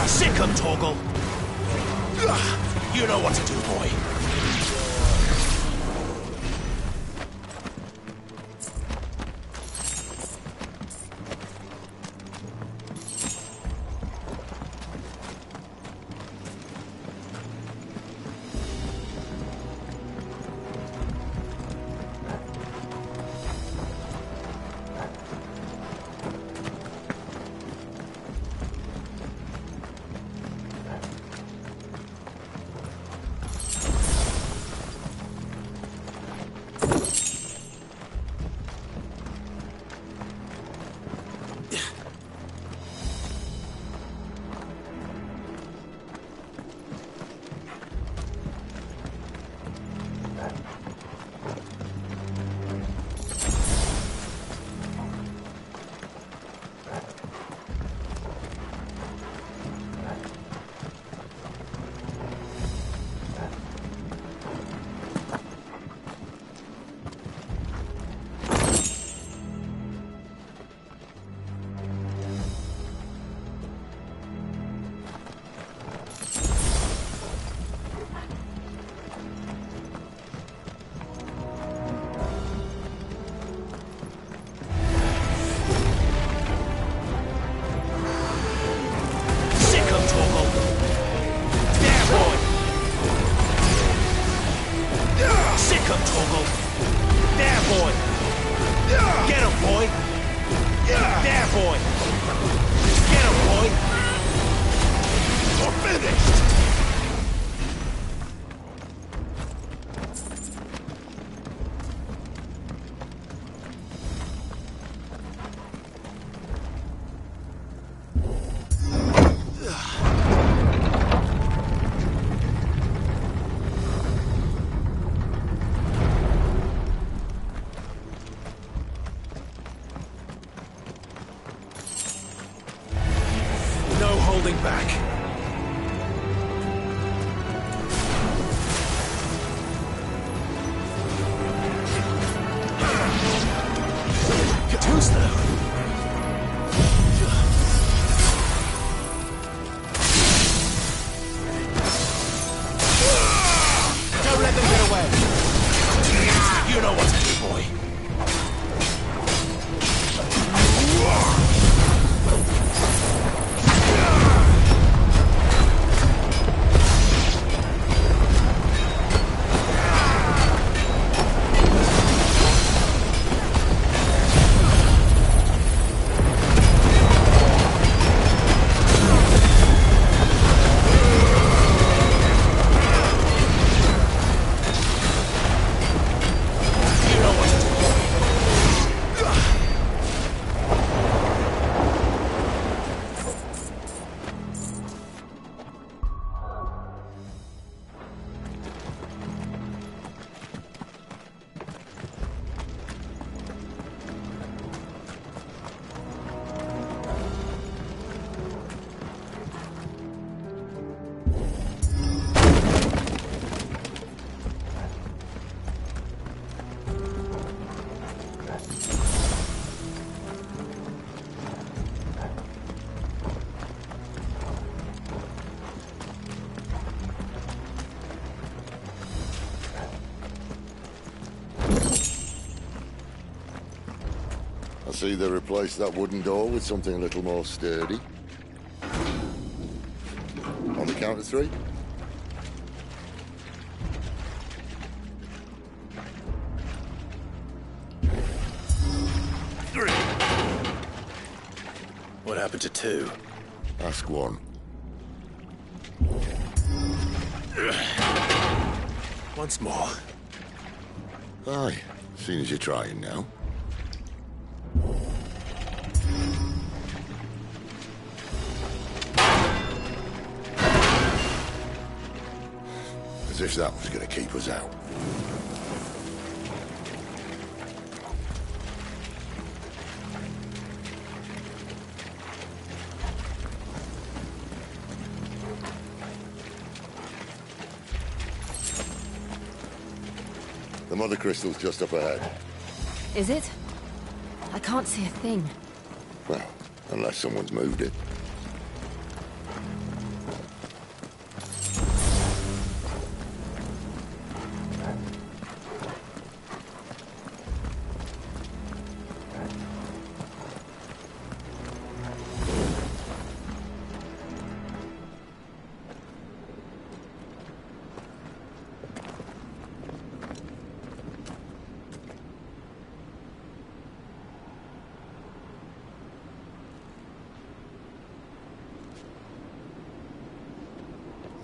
Sick 'em, Torgal. You know what to do, boy. I see they replaced that wooden door with something a little more sturdy. On the count of three. What happened to two? Ask one. Once more. Aye, seeing as you're trying now. As if that was going to keep us out. The mother crystal's just up ahead. Is it? I can't see a thing. Well, unless someone's moved it.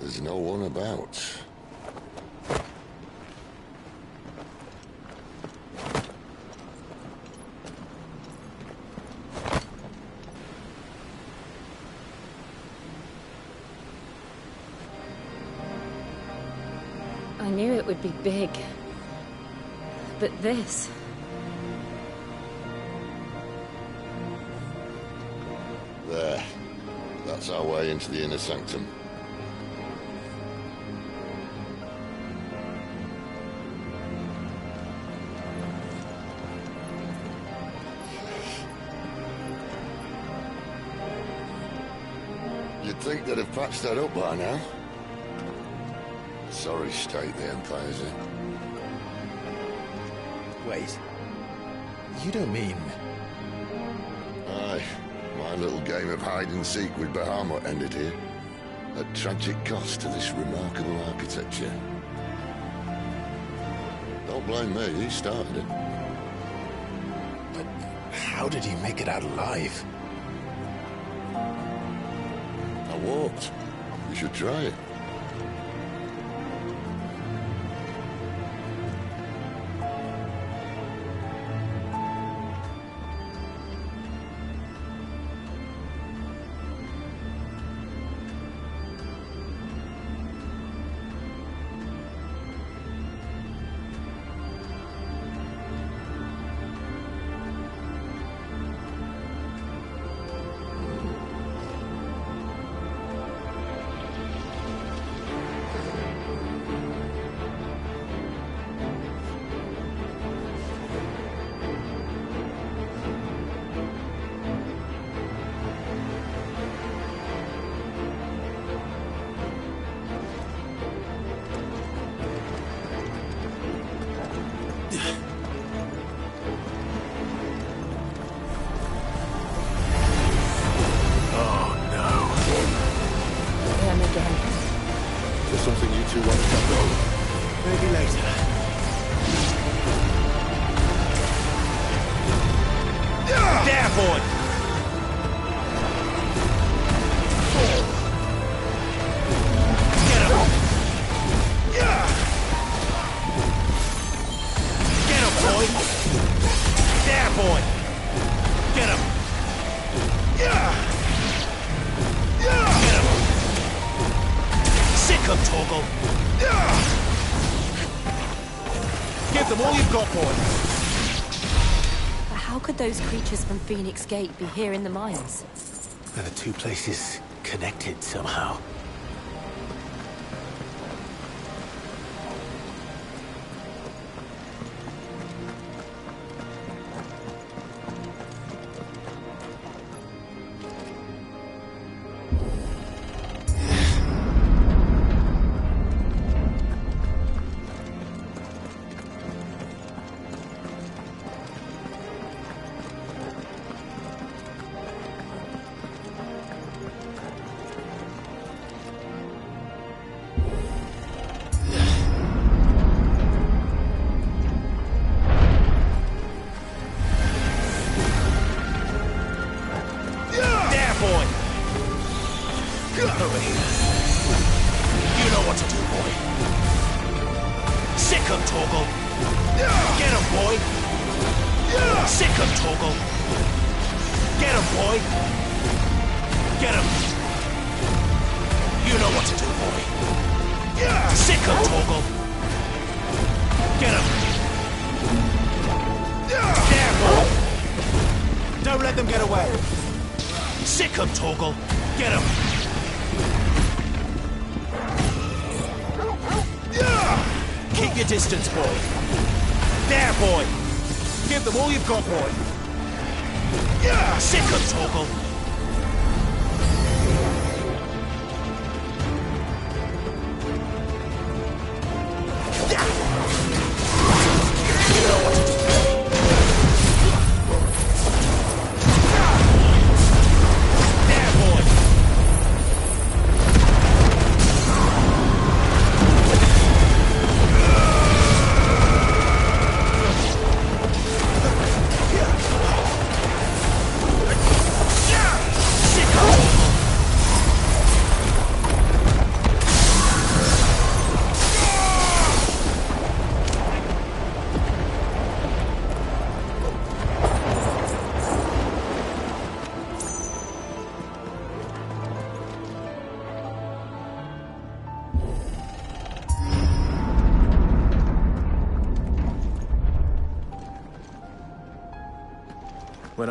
There's no one about. I knew it would be big. But this... There. That's our way into the inner sanctum. You'd think they'd have patched that up by now. Sorry state the Empire's in. Wait. You don't mean... Aye. My little game of hide-and-seek with Bahamut ended here. At tragic cost to this remarkable architecture. Don't blame me, he started it. But how did he make it out alive? I walked. You should try it. Those creatures from Phoenix Gate be here in the mines? Are the two places connected somehow? Distance, boy. There, boy. Give them all you've got, boy. Sick of Torgal. You know what to do. There, boy.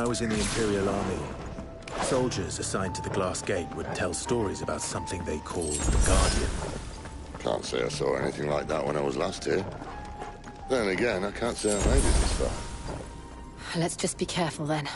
was in the Imperial Army, soldiers assigned to the Glass Gate would tell stories about something they called the Guardian. Can't say I saw anything like that when I was last here. Then again, I can't say I made it this far. Let's just be careful then.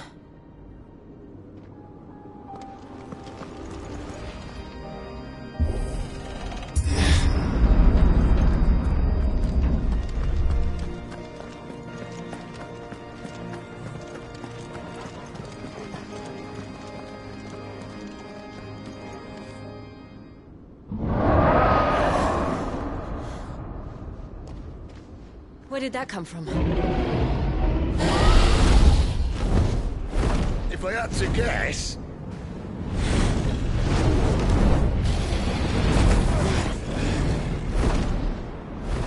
Where did that come from? If I had to guess...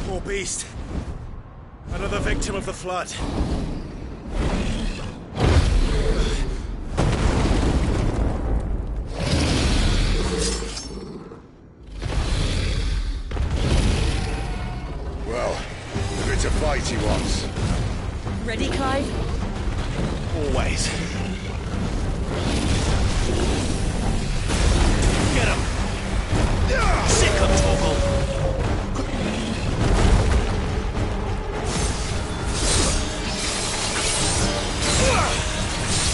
Poor beast. Another victim of the flood. Well, if it's a fight he wants. Ready, Clive? Always. Get him! Sick him, Torgal!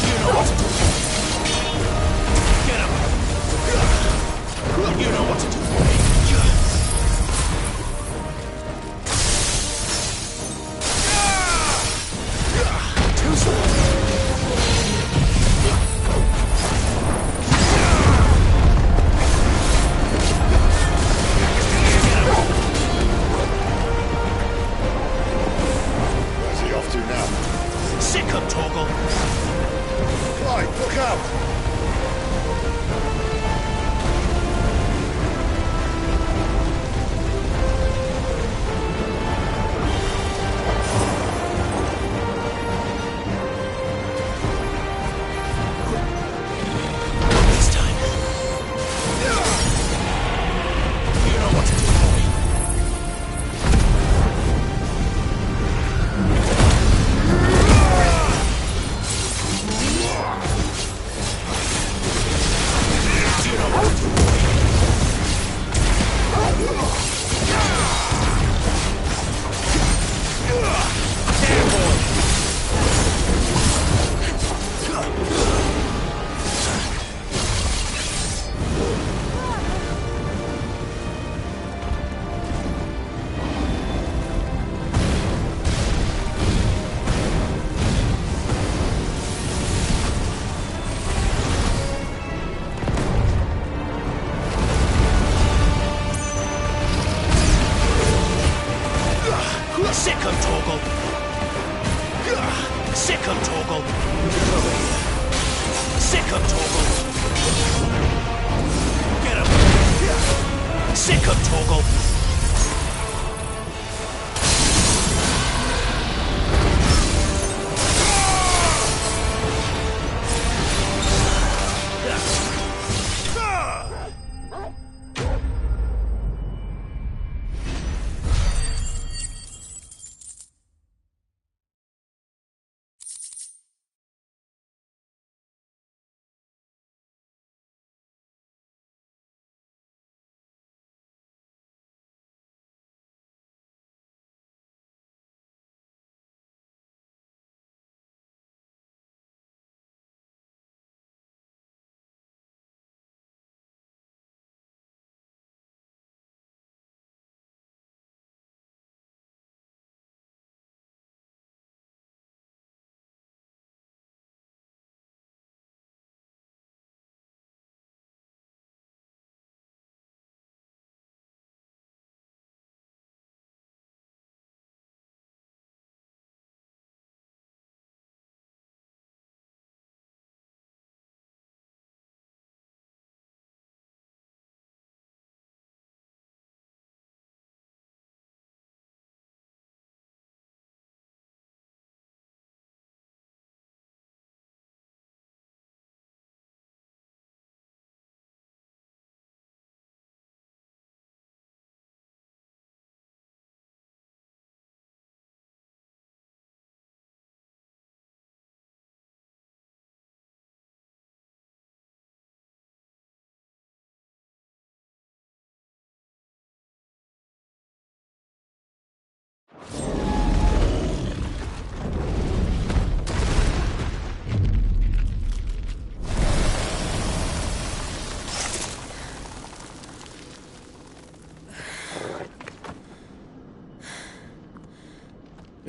You know what to do. Get him! You know what to do for me. Too slow. Where's he off to now? Sick him, Torgal! Clive, look out! This time. You know what to do for me. You know what to do for me. Damn boy. Sick him, Torgal! Sick him, Torgal! Sick him, Torgal! Get him! Sick him, Torgal!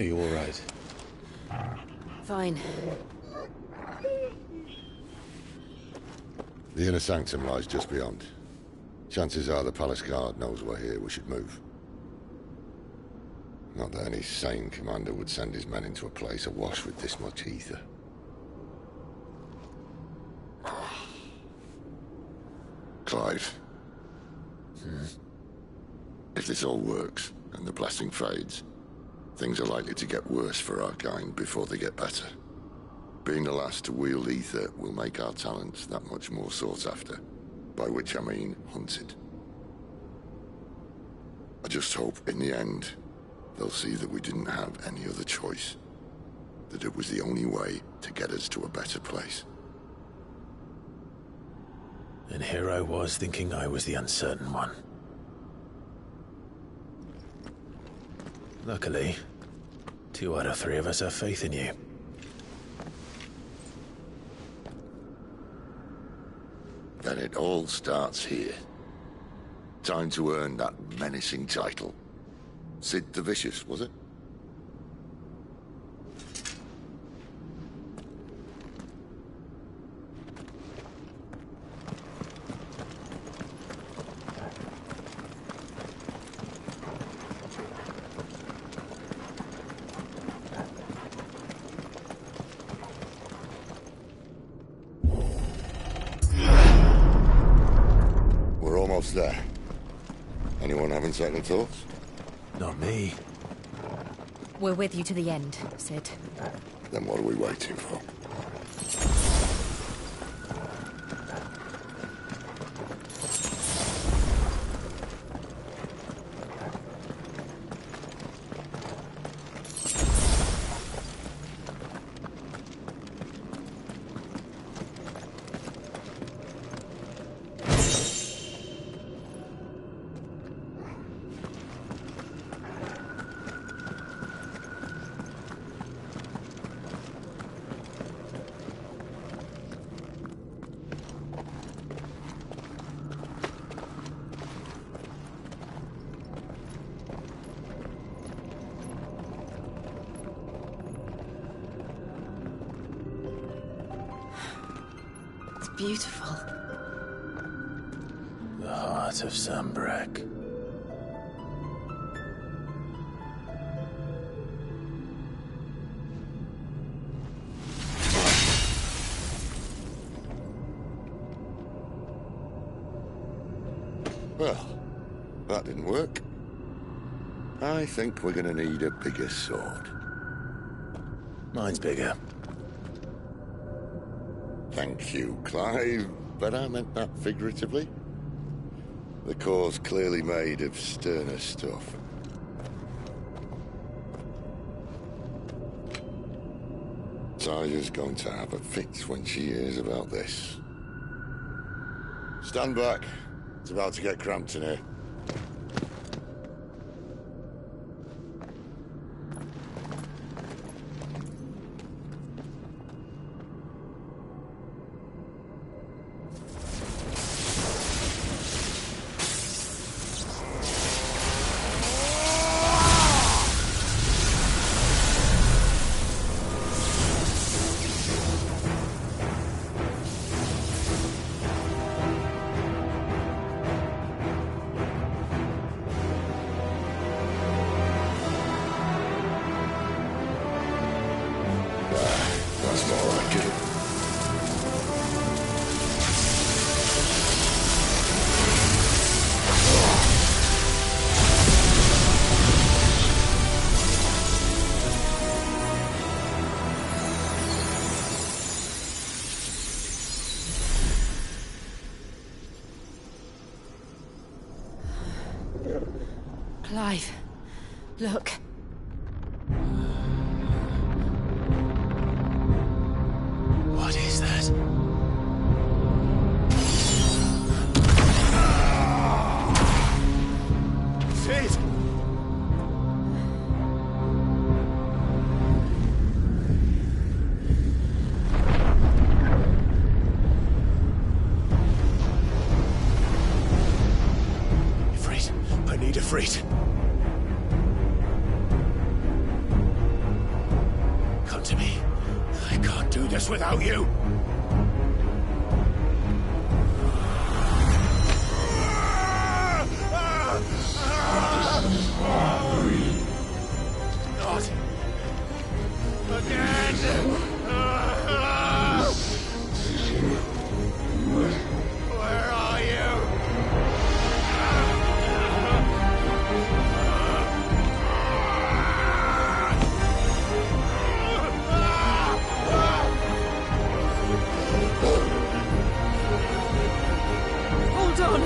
Are you all right? Fine. The inner sanctum lies just beyond. Chances are the palace guard knows we're here. We should move. Not that any sane commander would send his men into a place awash with this much ether. Clive. If this all works, and the blessing fades, things are likely to get worse for our kind before they get better. Being the last to wield ether will make our talents that much more sought after. By which I mean hunted. I just hope, in the end, they'll see that we didn't have any other choice. That it was the only way to get us to a better place. And here I was thinking I was the uncertain one. Luckily, 2 out of 3 of us have faith in you. Then it all starts here. Time to earn that menacing title. Sid the Vicious, was it? We're almost there. Anyone having second thoughts? Not me. We're with you to the end, Sid. Then what are we waiting for? Beautiful. The heart of Sambrek. Well, that didn't work. I think we're gonna need a bigger sword. Mine's bigger. Thank you, Clive, but I meant that figuratively. The core's clearly made of sterner stuff. Taya's going to have a fit when she hears about this. Stand back. It's about to get cramped in here. That's more like it. Clive, look. What is that? Sid! Ifrit, I need Ifrit. without you. Not again. Where are you? Hold on!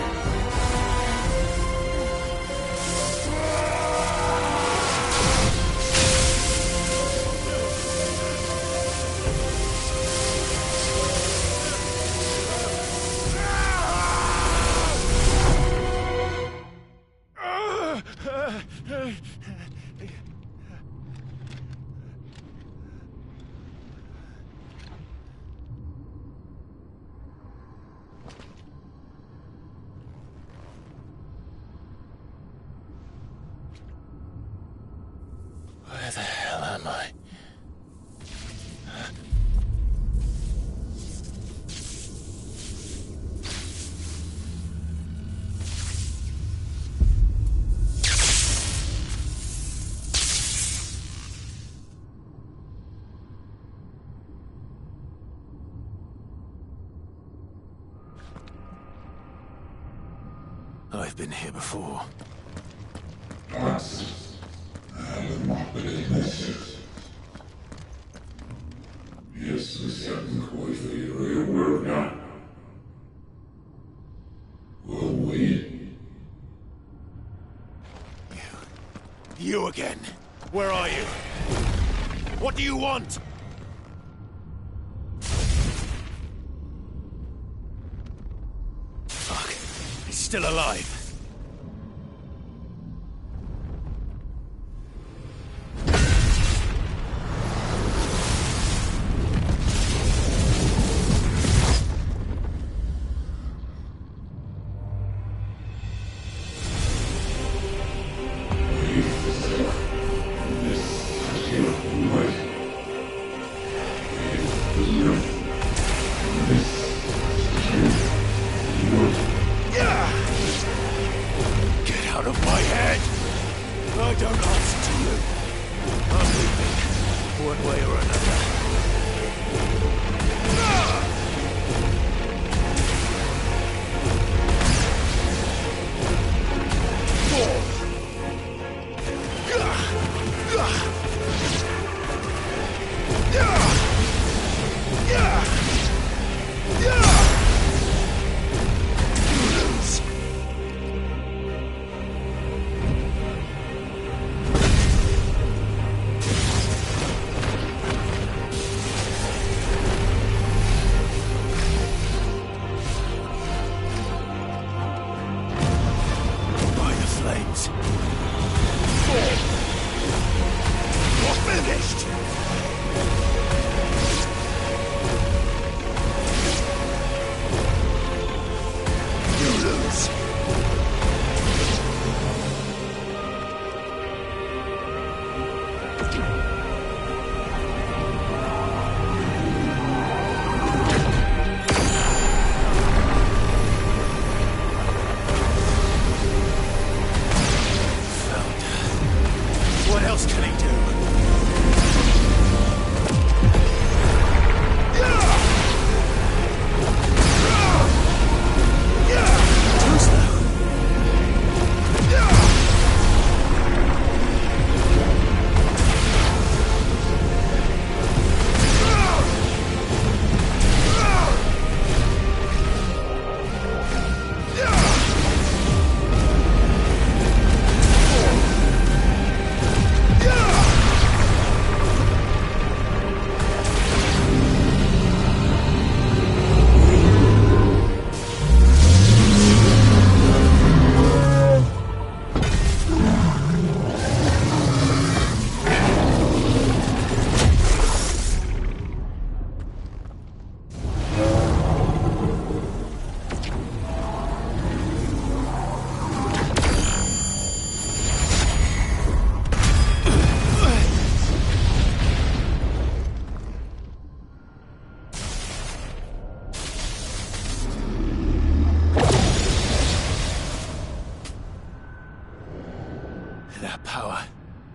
Where the hell am I? I've been here before. You again. Where are you? What do you want? Fuck. He's still alive.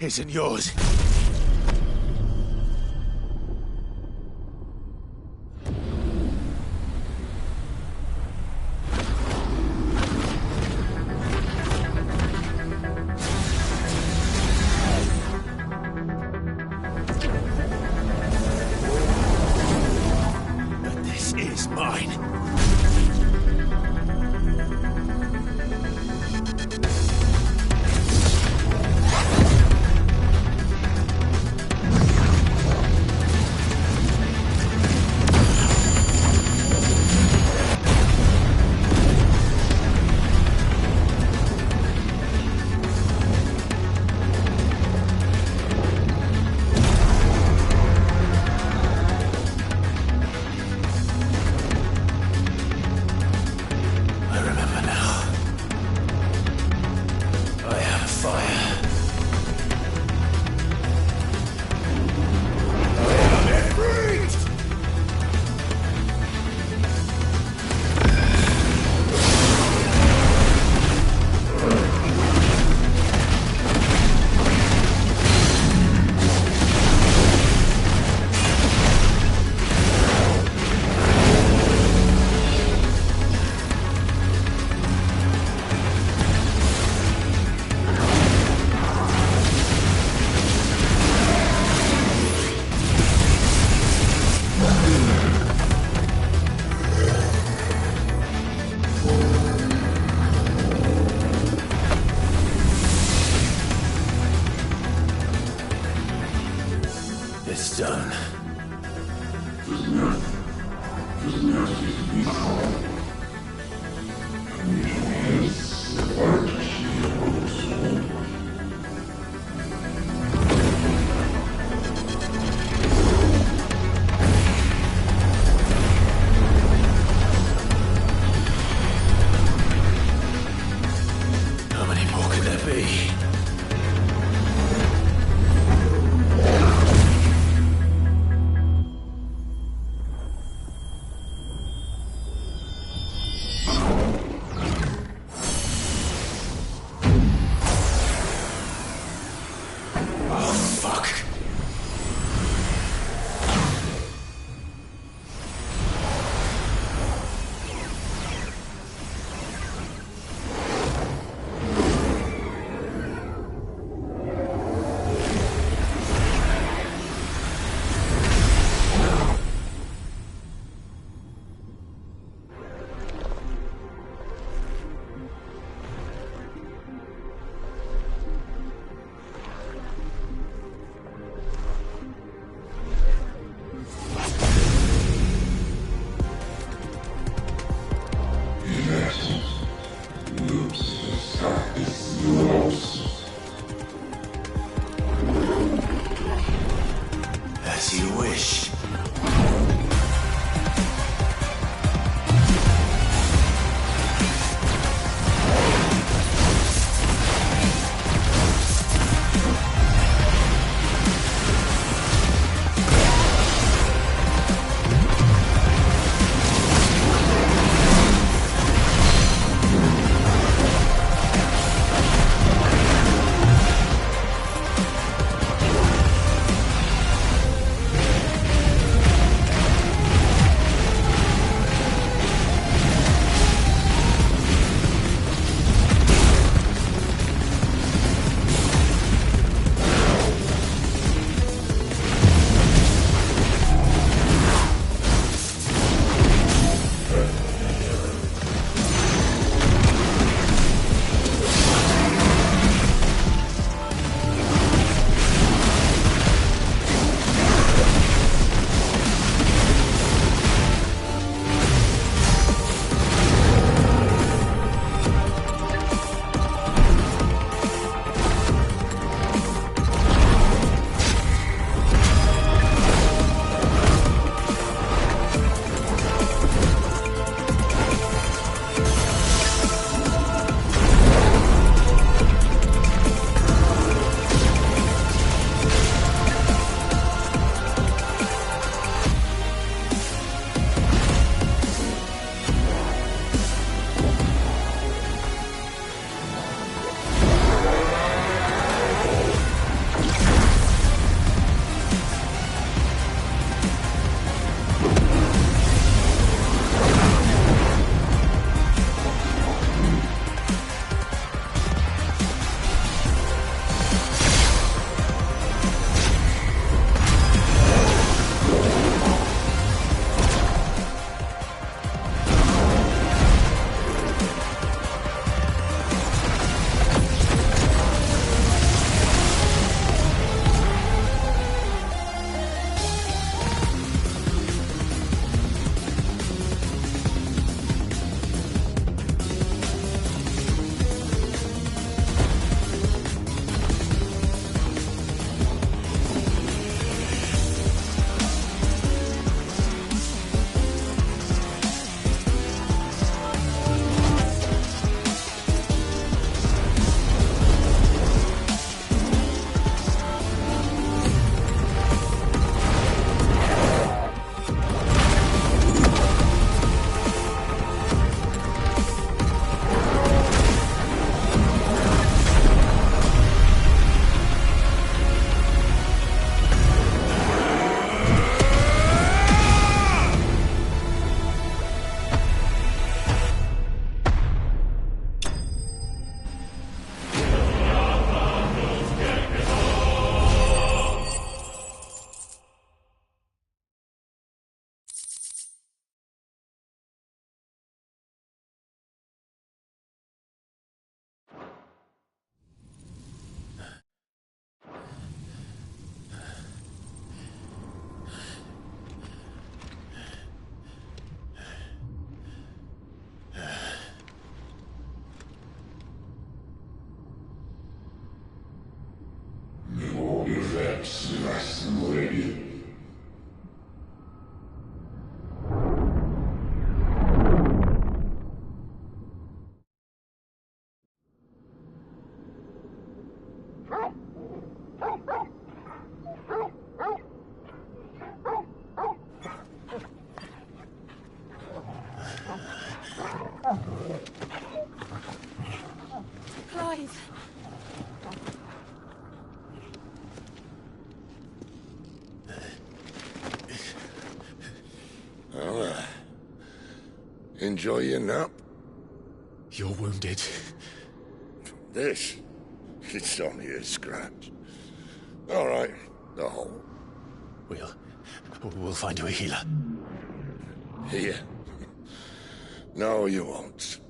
isn't yours. But this is mine. It's done. How many more could there be? Clive. Well, enjoy your nap. You're wounded. This? It's only a scratch. All right, the hole. We'll find you a healer. Here. No, you won't.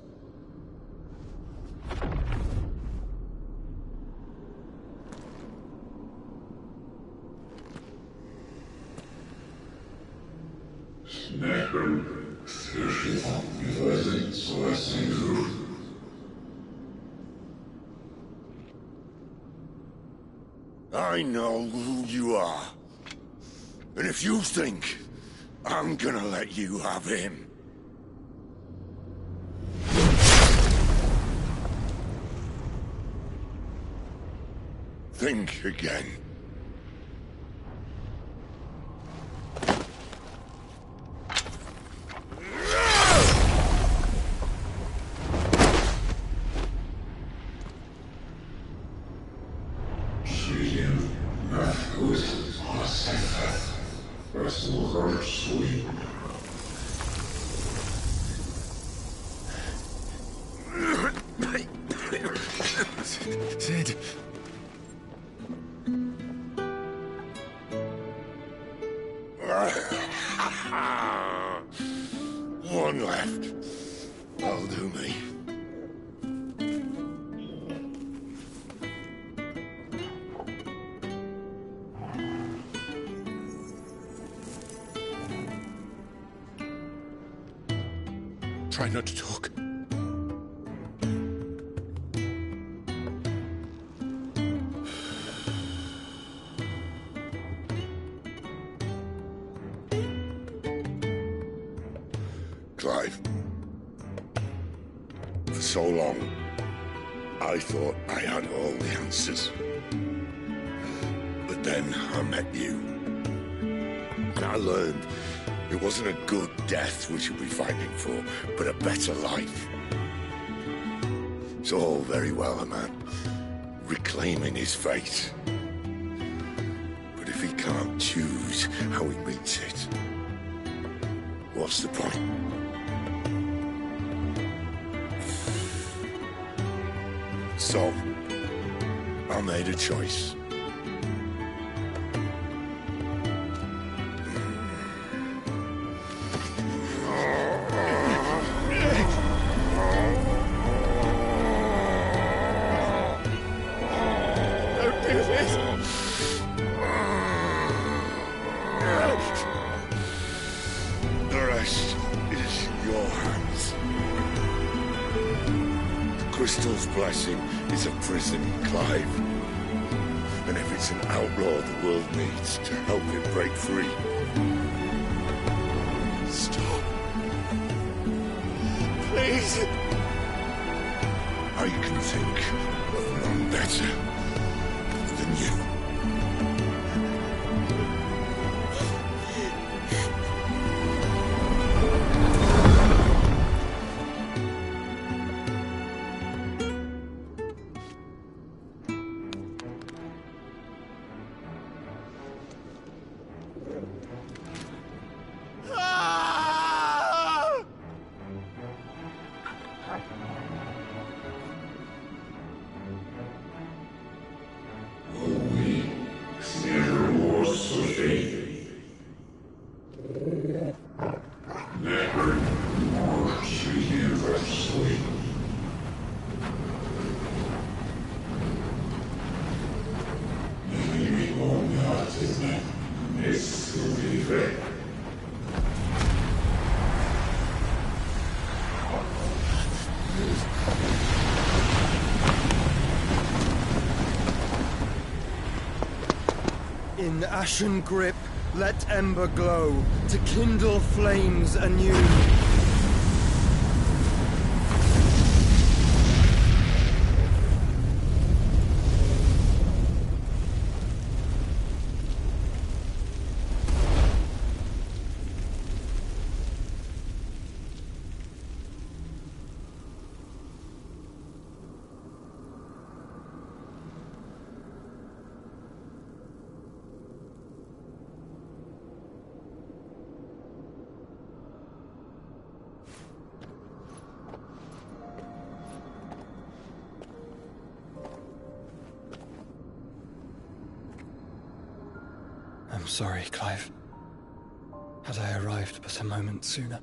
I know who you are. And if you think I'm gonna let you have him... think again. Sid. One left. That'll do me. Try not to talk. Clive. For so long, I thought I had all the answers. But then I met you. And I learned it wasn't a good death we should be fighting for, but a better life. It's all very well a man reclaiming his fate. But if he can't choose how he meets it, what's the point? So, I made a choice. Don't do this! The rest is your hands. The Crystal's blessing is a prison, Clive. And if it's an outlaw the world needs to help it break free... Stop. Please. I can think of none better than you. In ashen grip, let ember glow, to kindle flames anew. sorry, Clive. Had I arrived but a moment sooner.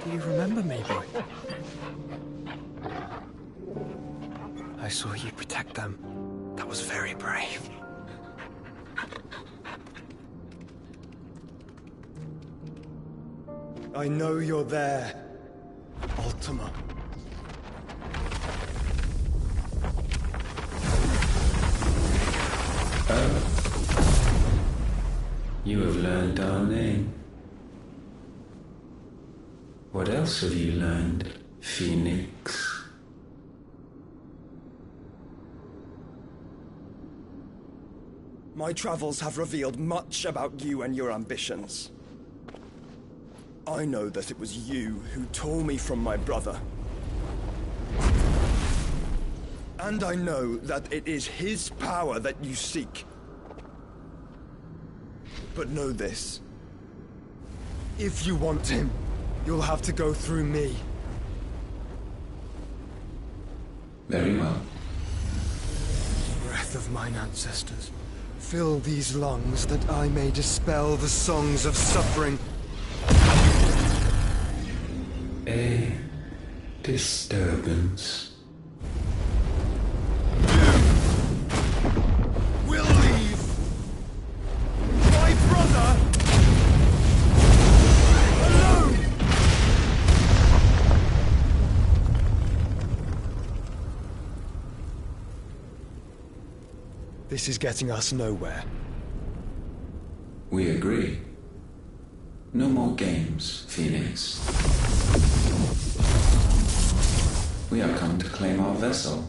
Do you remember me, boy? I saw you protect them. That was very brave. I know you're there, Ultima. You have learned our name. What else have you learned, Phoenix? My travels have revealed much about you and your ambitions. I know that it was you who tore me from my brother. And I know that it is his power that you seek. But know this. If you want him, you'll have to go through me. Very well. Breath of mine ancestors, fill these lungs that I may dispel the songs of suffering. A disturbance. We'll leave my brother alone. This is getting us nowhere. We agree. No more games, Phoenix. We have come to claim our vessel.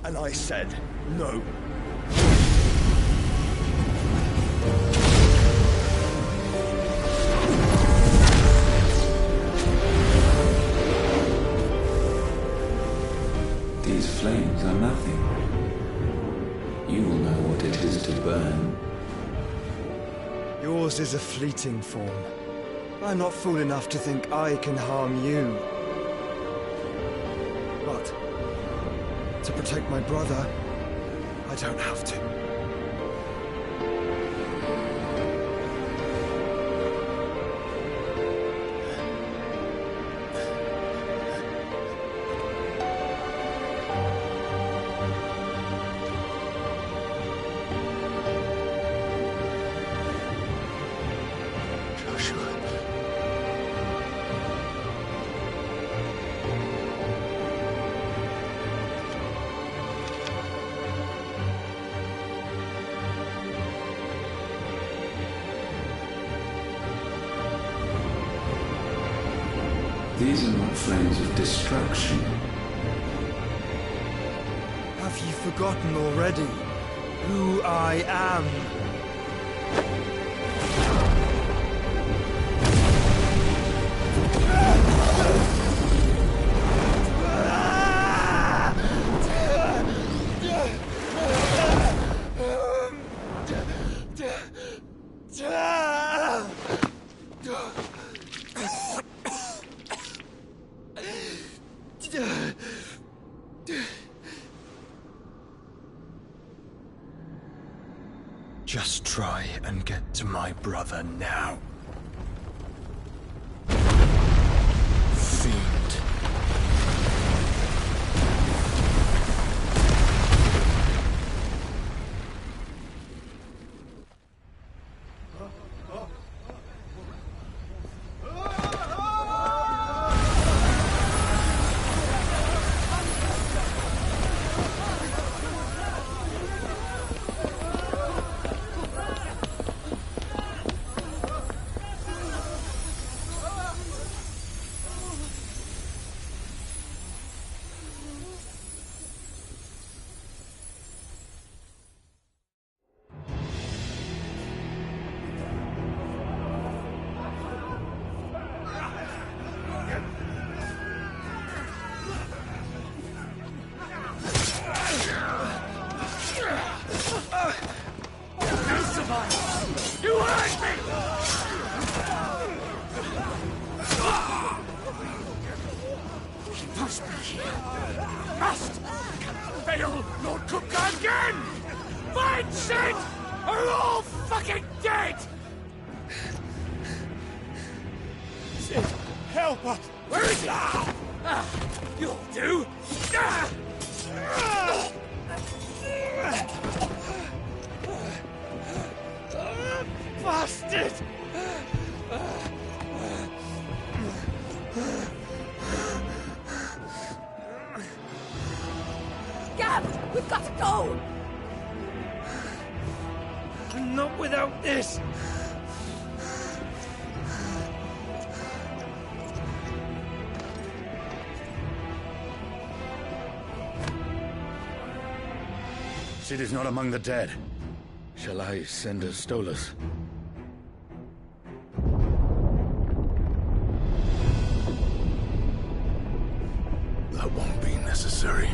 And I said no. These flames are nothing. You will know what it is to burn. Yours is a fleeting form. I'm not fool enough to think I can harm you. But to protect my brother, I don't have to. These are not flames of destruction. Have you forgotten already who I am? Just try and get to my brother now. Fiend. Must fail Lord Kupka again! Find Sid! Or we're all fucking dead! Sid, help us! Where is he? You'll do! Bastard! Gab, we've got to go! Not without this! Sid is not among the dead. Shall I send a Stolas? That won't be necessary.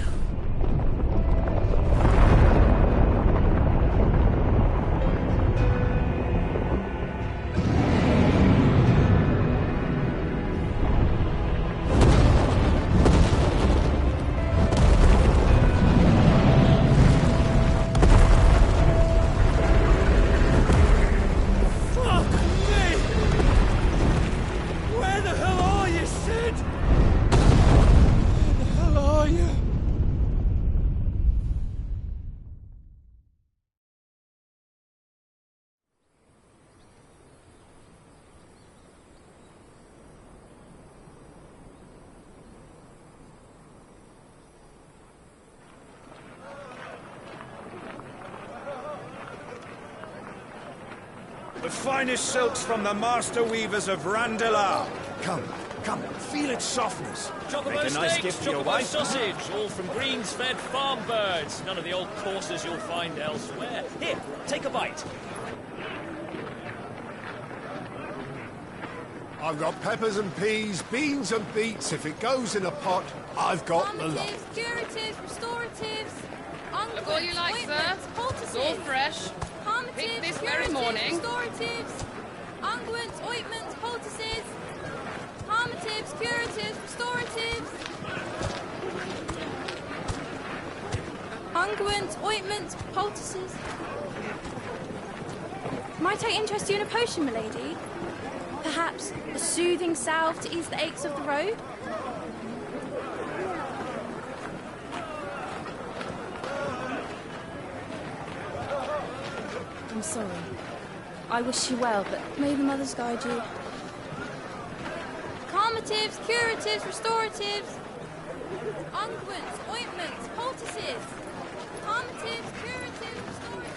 The finest silks from the master weavers of Randalar. Come, feel its softness. Chocobo Make a nice steaks, gift for your chocobo wife. sausage, all from greens-fed farm birds. None of the old courses you'll find elsewhere. Here, take a bite. I've got peppers and peas, beans and beets. If it goes in a pot, I've got the lot. Calmatives, curatives, restoratives, Look all you like, sir. It's all fresh. Picked this very morning. Restoratives, unguents, ointments, poultices, calmatives, curatives, restoratives, unguents, ointments, poultices. Might I interest you in a potion, milady? Perhaps a soothing salve to ease the aches of the road? I'm sorry. I wish you well, but may the mothers guide you. Calmatives, curatives, restoratives, unguents, ointments, poultices. Calmatives, curatives, restoratives.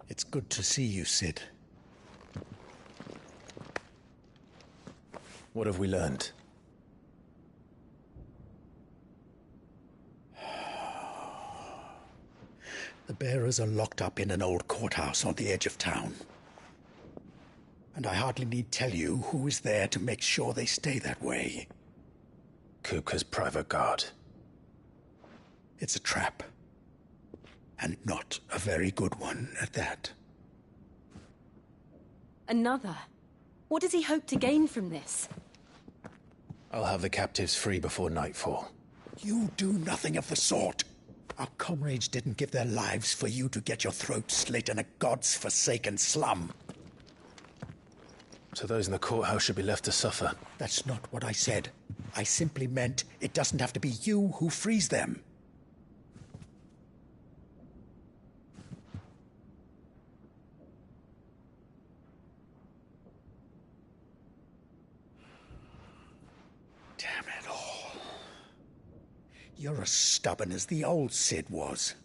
It's good to see you, Sid. What have we learned? The bearers are locked up in an old courthouse on the edge of town. And I hardly need tell you who is there to make sure they stay that way. Kupka's private guard. It's a trap. And not a very good one at that. Another? What does he hope to gain from this? I'll have the captives free before nightfall. You do nothing of the sort. Our comrades didn't give their lives for you to get your throat slit in a god's forsaken slum. So those in the courthouse should be left to suffer. That's not what I said. I simply meant it doesn't have to be you who frees them. Damn it all. You're as stubborn as the old Sid was.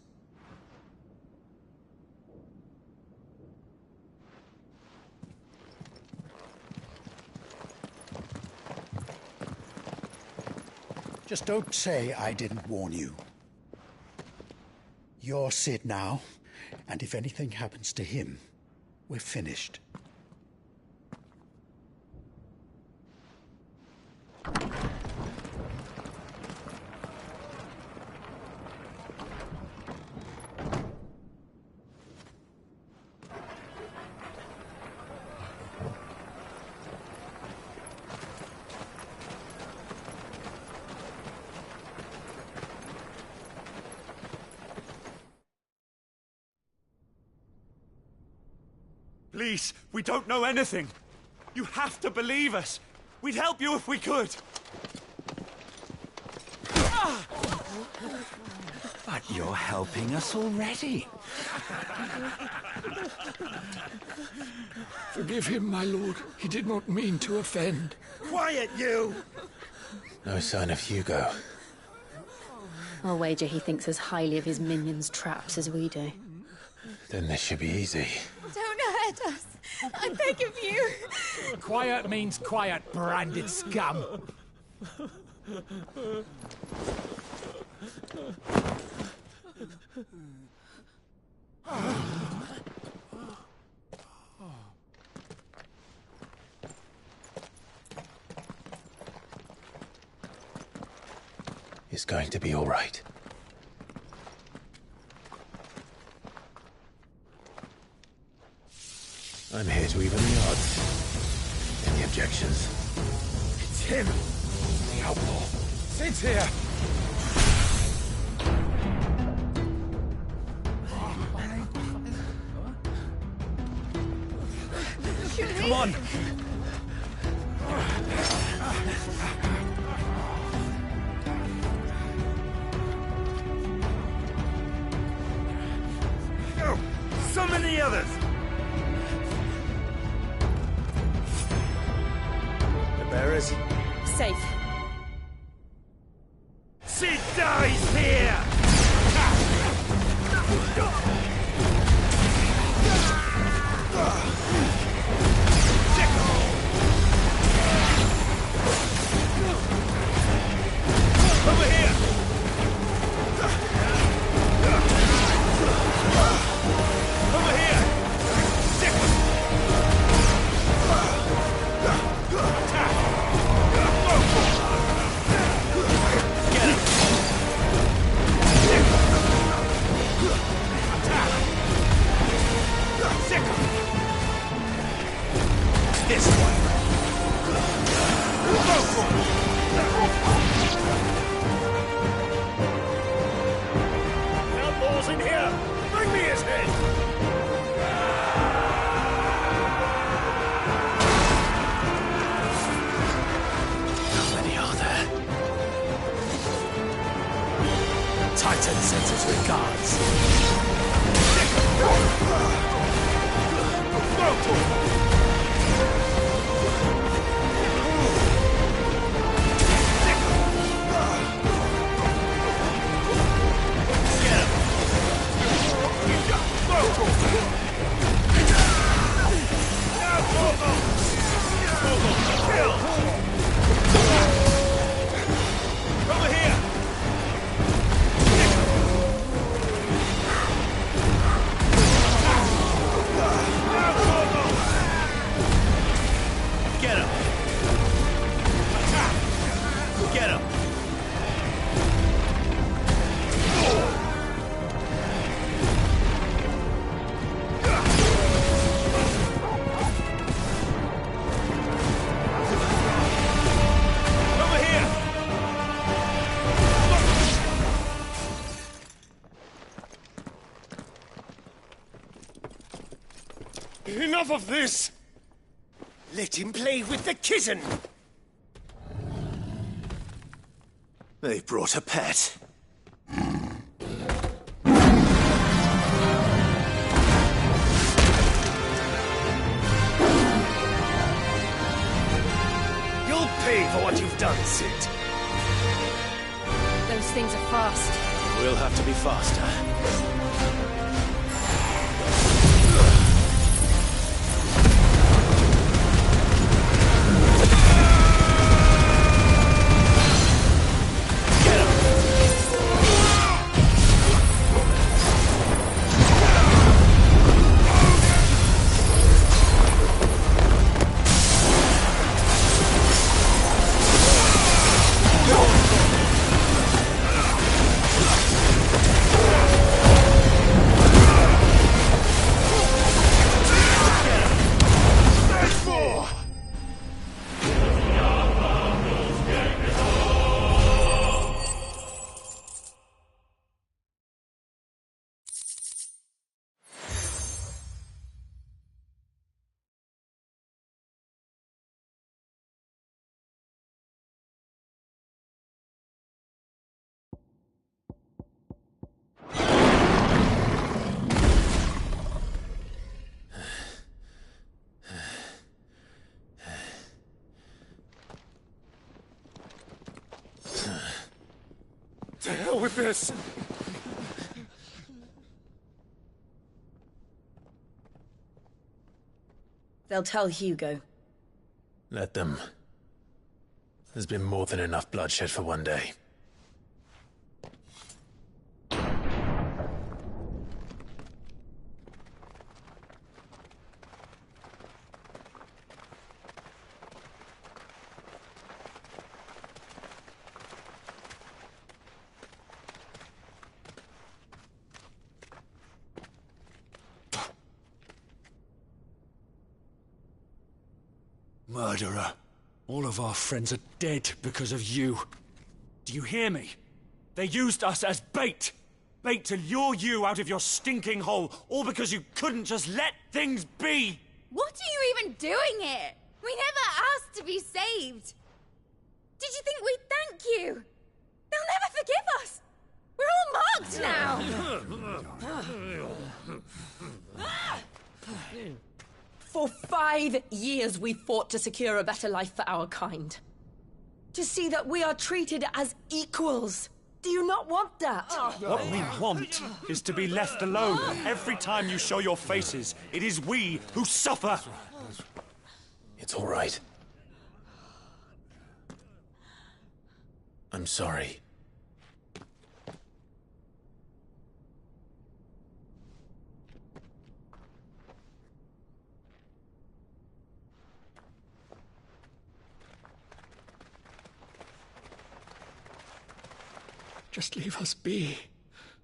Just don't say I didn't warn you. You're Sid now, and if anything happens to him, we're finished. Please, we don't know anything. You have to believe us. We'd help you if we could. But you're helping us already. Forgive him, my lord. He did not mean to offend. Quiet, you! No sign of Hugo. I'll wager he thinks as highly of his minions' traps as we do. Then this should be easy. Don't hurt us. I beg of you. Quiet means quiet, branded scum. It's going to be all right. I'm here to even the odds. Any objections? It's him, the outlaw. Sid's here. Come on! Oh, so many others! The bearers? Safe. Sid dies here! Over here! Over here! Get him! This one! Go for it! Outlaws in here! Bring me his head! How many are there? Titan sends his regards. Over here! Get him! Get him! Over here! Enough of this! Let him play with the kitten! They brought a pet. You'll pay for what you've done, Sid. Those things are fast. We'll have to be faster. To hell with this! They'll tell Hugo. Let them. There's been more than enough bloodshed for one day. Murderer. All of our friends are dead because of you. Do you hear me? They used us as bait. Bait to lure you out of your stinking hole, all because you couldn't just let things be. What are you even doing here? We never asked to be saved. Did you think we'd thank you? They'll never forgive us. We're all marked now. For 5 years we fought to secure a better life for our kind. To see that we are treated as equals. Do you not want that? What we want is to be left alone. Every time you show your faces, it is we who suffer. It's all right. I'm sorry. Just leave us be.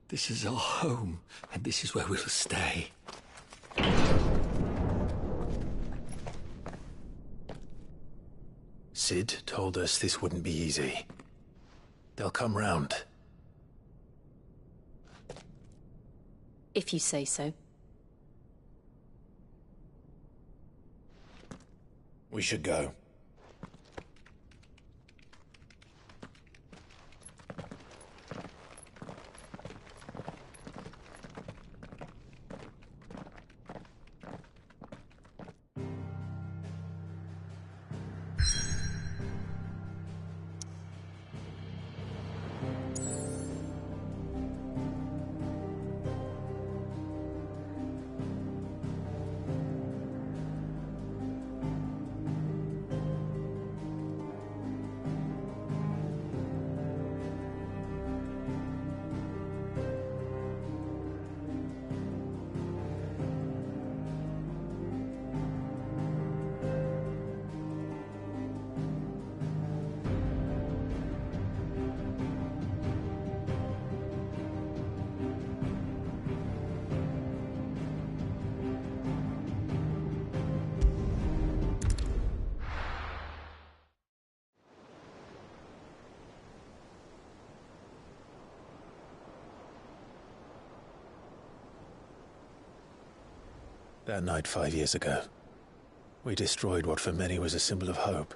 This is our home, and this is where we'll stay. Sid told us this wouldn't be easy. They'll come round. If you say so. We should go. That night 5 years ago, we destroyed what for many was a symbol of hope.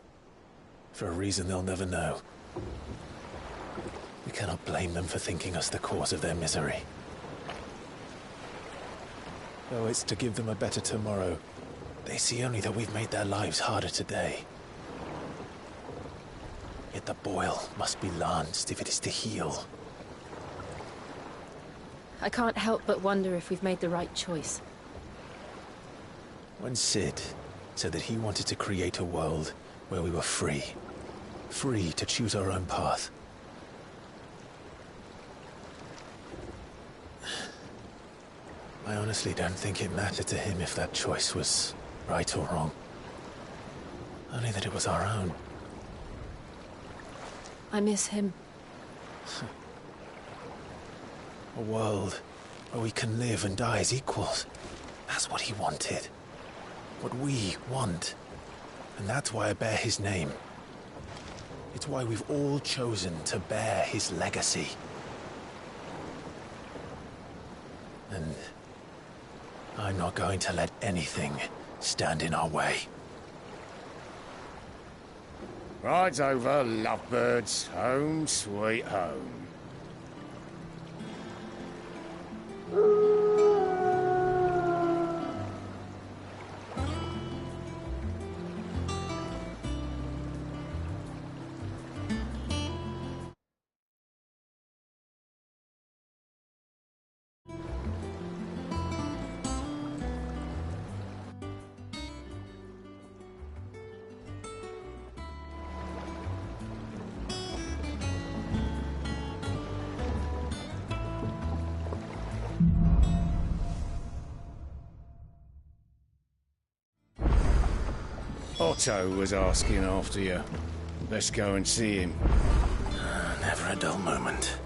For a reason they'll never know. We cannot blame them for thinking us the cause of their misery. Though it's to give them a better tomorrow, they see only that we've made their lives harder today. Yet the boil must be lanced if it is to heal. I can't help but wonder if we've made the right choice. When Sid said that he wanted to create a world where we were free. Free to choose our own path. I honestly don't think it mattered to him if that choice was right or wrong. Only that it was our own. I miss him. A world where we can live and die as equals. That's what he wanted. What we want. And that's why I bear his name. It's why we've all chosen to bear his legacy. And I'm not going to let anything stand in our way. Rides over, lovebirds. Home, sweet home. Otto was asking after you. Let's go and see him. Never a dull moment.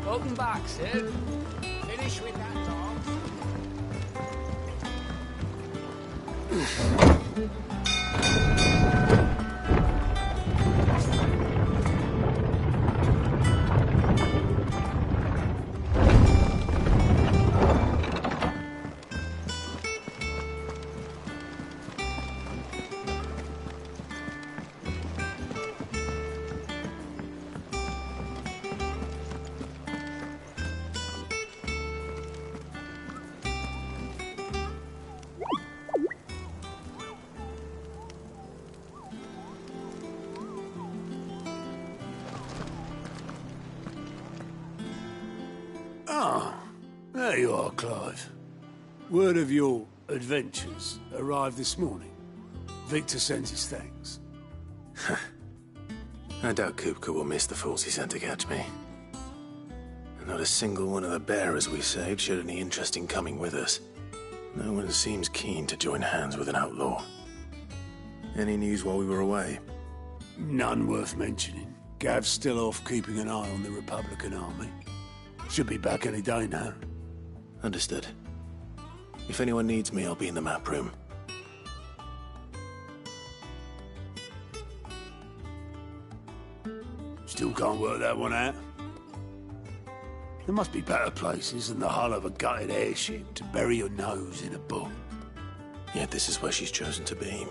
Welcome back, Sid. Finish with that Ah, there you are, Clive. Word of your adventures arrived this morning. Victor sends his thanks. I doubt Kupka will miss the fools he sent to catch me. And not a single one of the bearers we saved showed any interest in coming with us. No one seems keen to join hands with an outlaw. Any news while we were away? None worth mentioning. Gav's still off keeping an eye on the Republican army. Should be back any day now. Understood. If anyone needs me, I'll be in the map room. Still can't work that one out. There must be better places than the hull of a gutted airship to bury your nose in a book. Yet this is where she's chosen to be.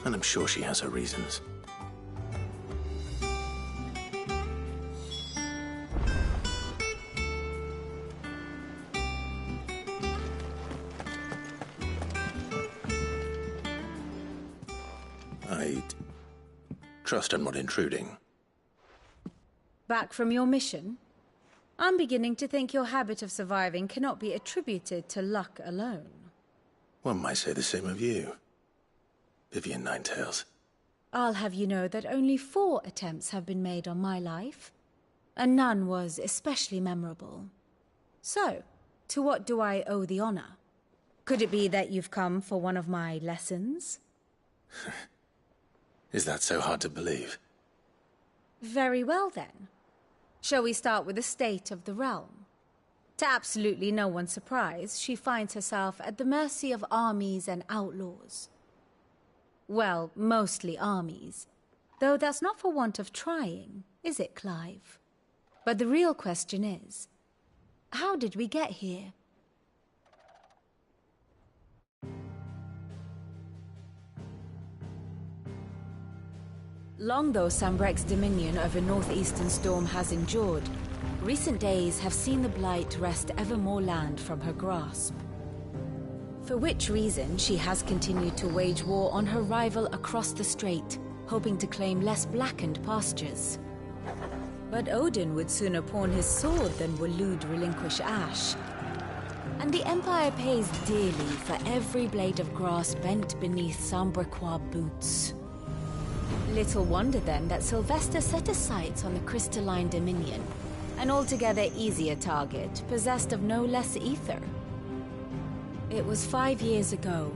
And I'm sure she has her reasons. I trust I'm not intruding. Back from your mission? I'm beginning to think your habit of surviving cannot be attributed to luck alone. One might say the same of you, Vivian Ninetails. I'll have you know that only 4 attempts have been made on my life, and none was especially memorable. So, to what do I owe the honor? Could it be that you've come for one of my lessons? Is that so hard to believe? Very well then. Shall we start with the state of the realm? To absolutely no one's surprise, she finds herself at the mercy of armies and outlaws. Well, mostly armies. Though that's not for want of trying, is it, Clive? But the real question is, how did we get here? Long though Sambrek's dominion over northeastern Storm has endured, recent days have seen the Blight wrest ever more land from her grasp. For which reason she has continued to wage war on her rival across the strait, hoping to claim less blackened pastures. But Odin would sooner pawn his sword than Waloed relinquish Ash. And the Empire pays dearly for every blade of grass bent beneath Sambrequois boots. Little wonder then that Sylvester set his sights on the crystalline dominion, an altogether easier target, possessed of no less ether. It was 5 years ago,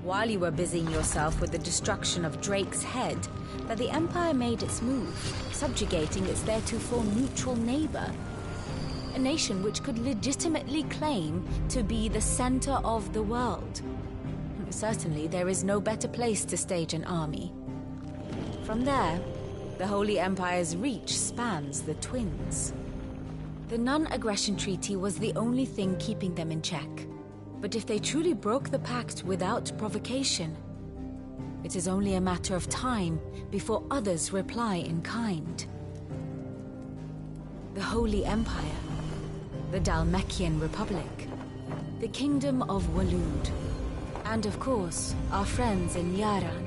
while you were busying yourself with the destruction of Drake's head, that the Empire made its move, subjugating its theretofore neutral neighbor. A nation which could legitimately claim to be the center of the world. Certainly, there is no better place to stage an army. From there, the Holy Empire's reach spans the Twins. The non-aggression treaty was the only thing keeping them in check. But if they truly broke the pact without provocation, it is only a matter of time before others reply in kind. The Holy Empire, the Dhalmekian Republic, the Kingdom of Waloed, and of course, our friends in Yaran.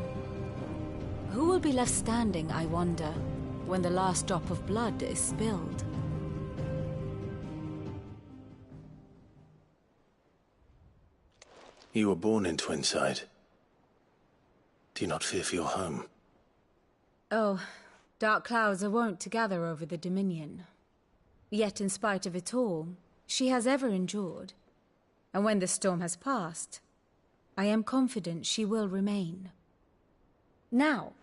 Who will be left standing, I wonder, when the last drop of blood is spilled? You were born in Twinside. Do you not fear for your home? Oh, dark clouds are wont to gather over the Dominion. Yet in spite of it all, she has ever endured. And when the storm has passed, I am confident she will remain. Now,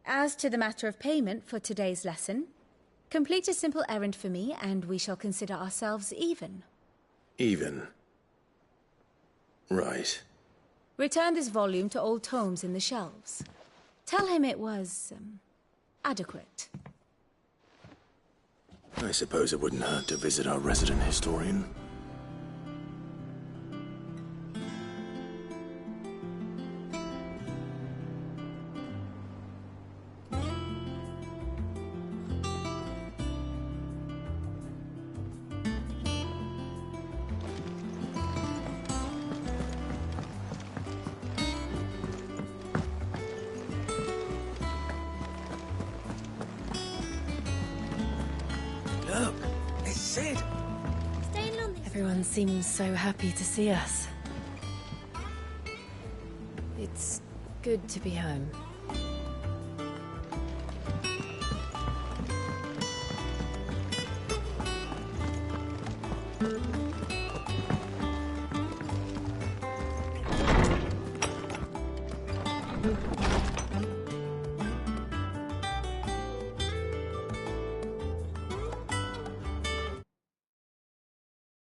as to the matter of payment for today's lesson, complete a simple errand for me and we shall consider ourselves even. Even? Right. Return this volume to old tomes in the shelves. Tell him it was, adequate. I suppose it wouldn't hurt to visit our resident historian. Look, it's Sid. Everyone seems so happy to see us. It's good to be home.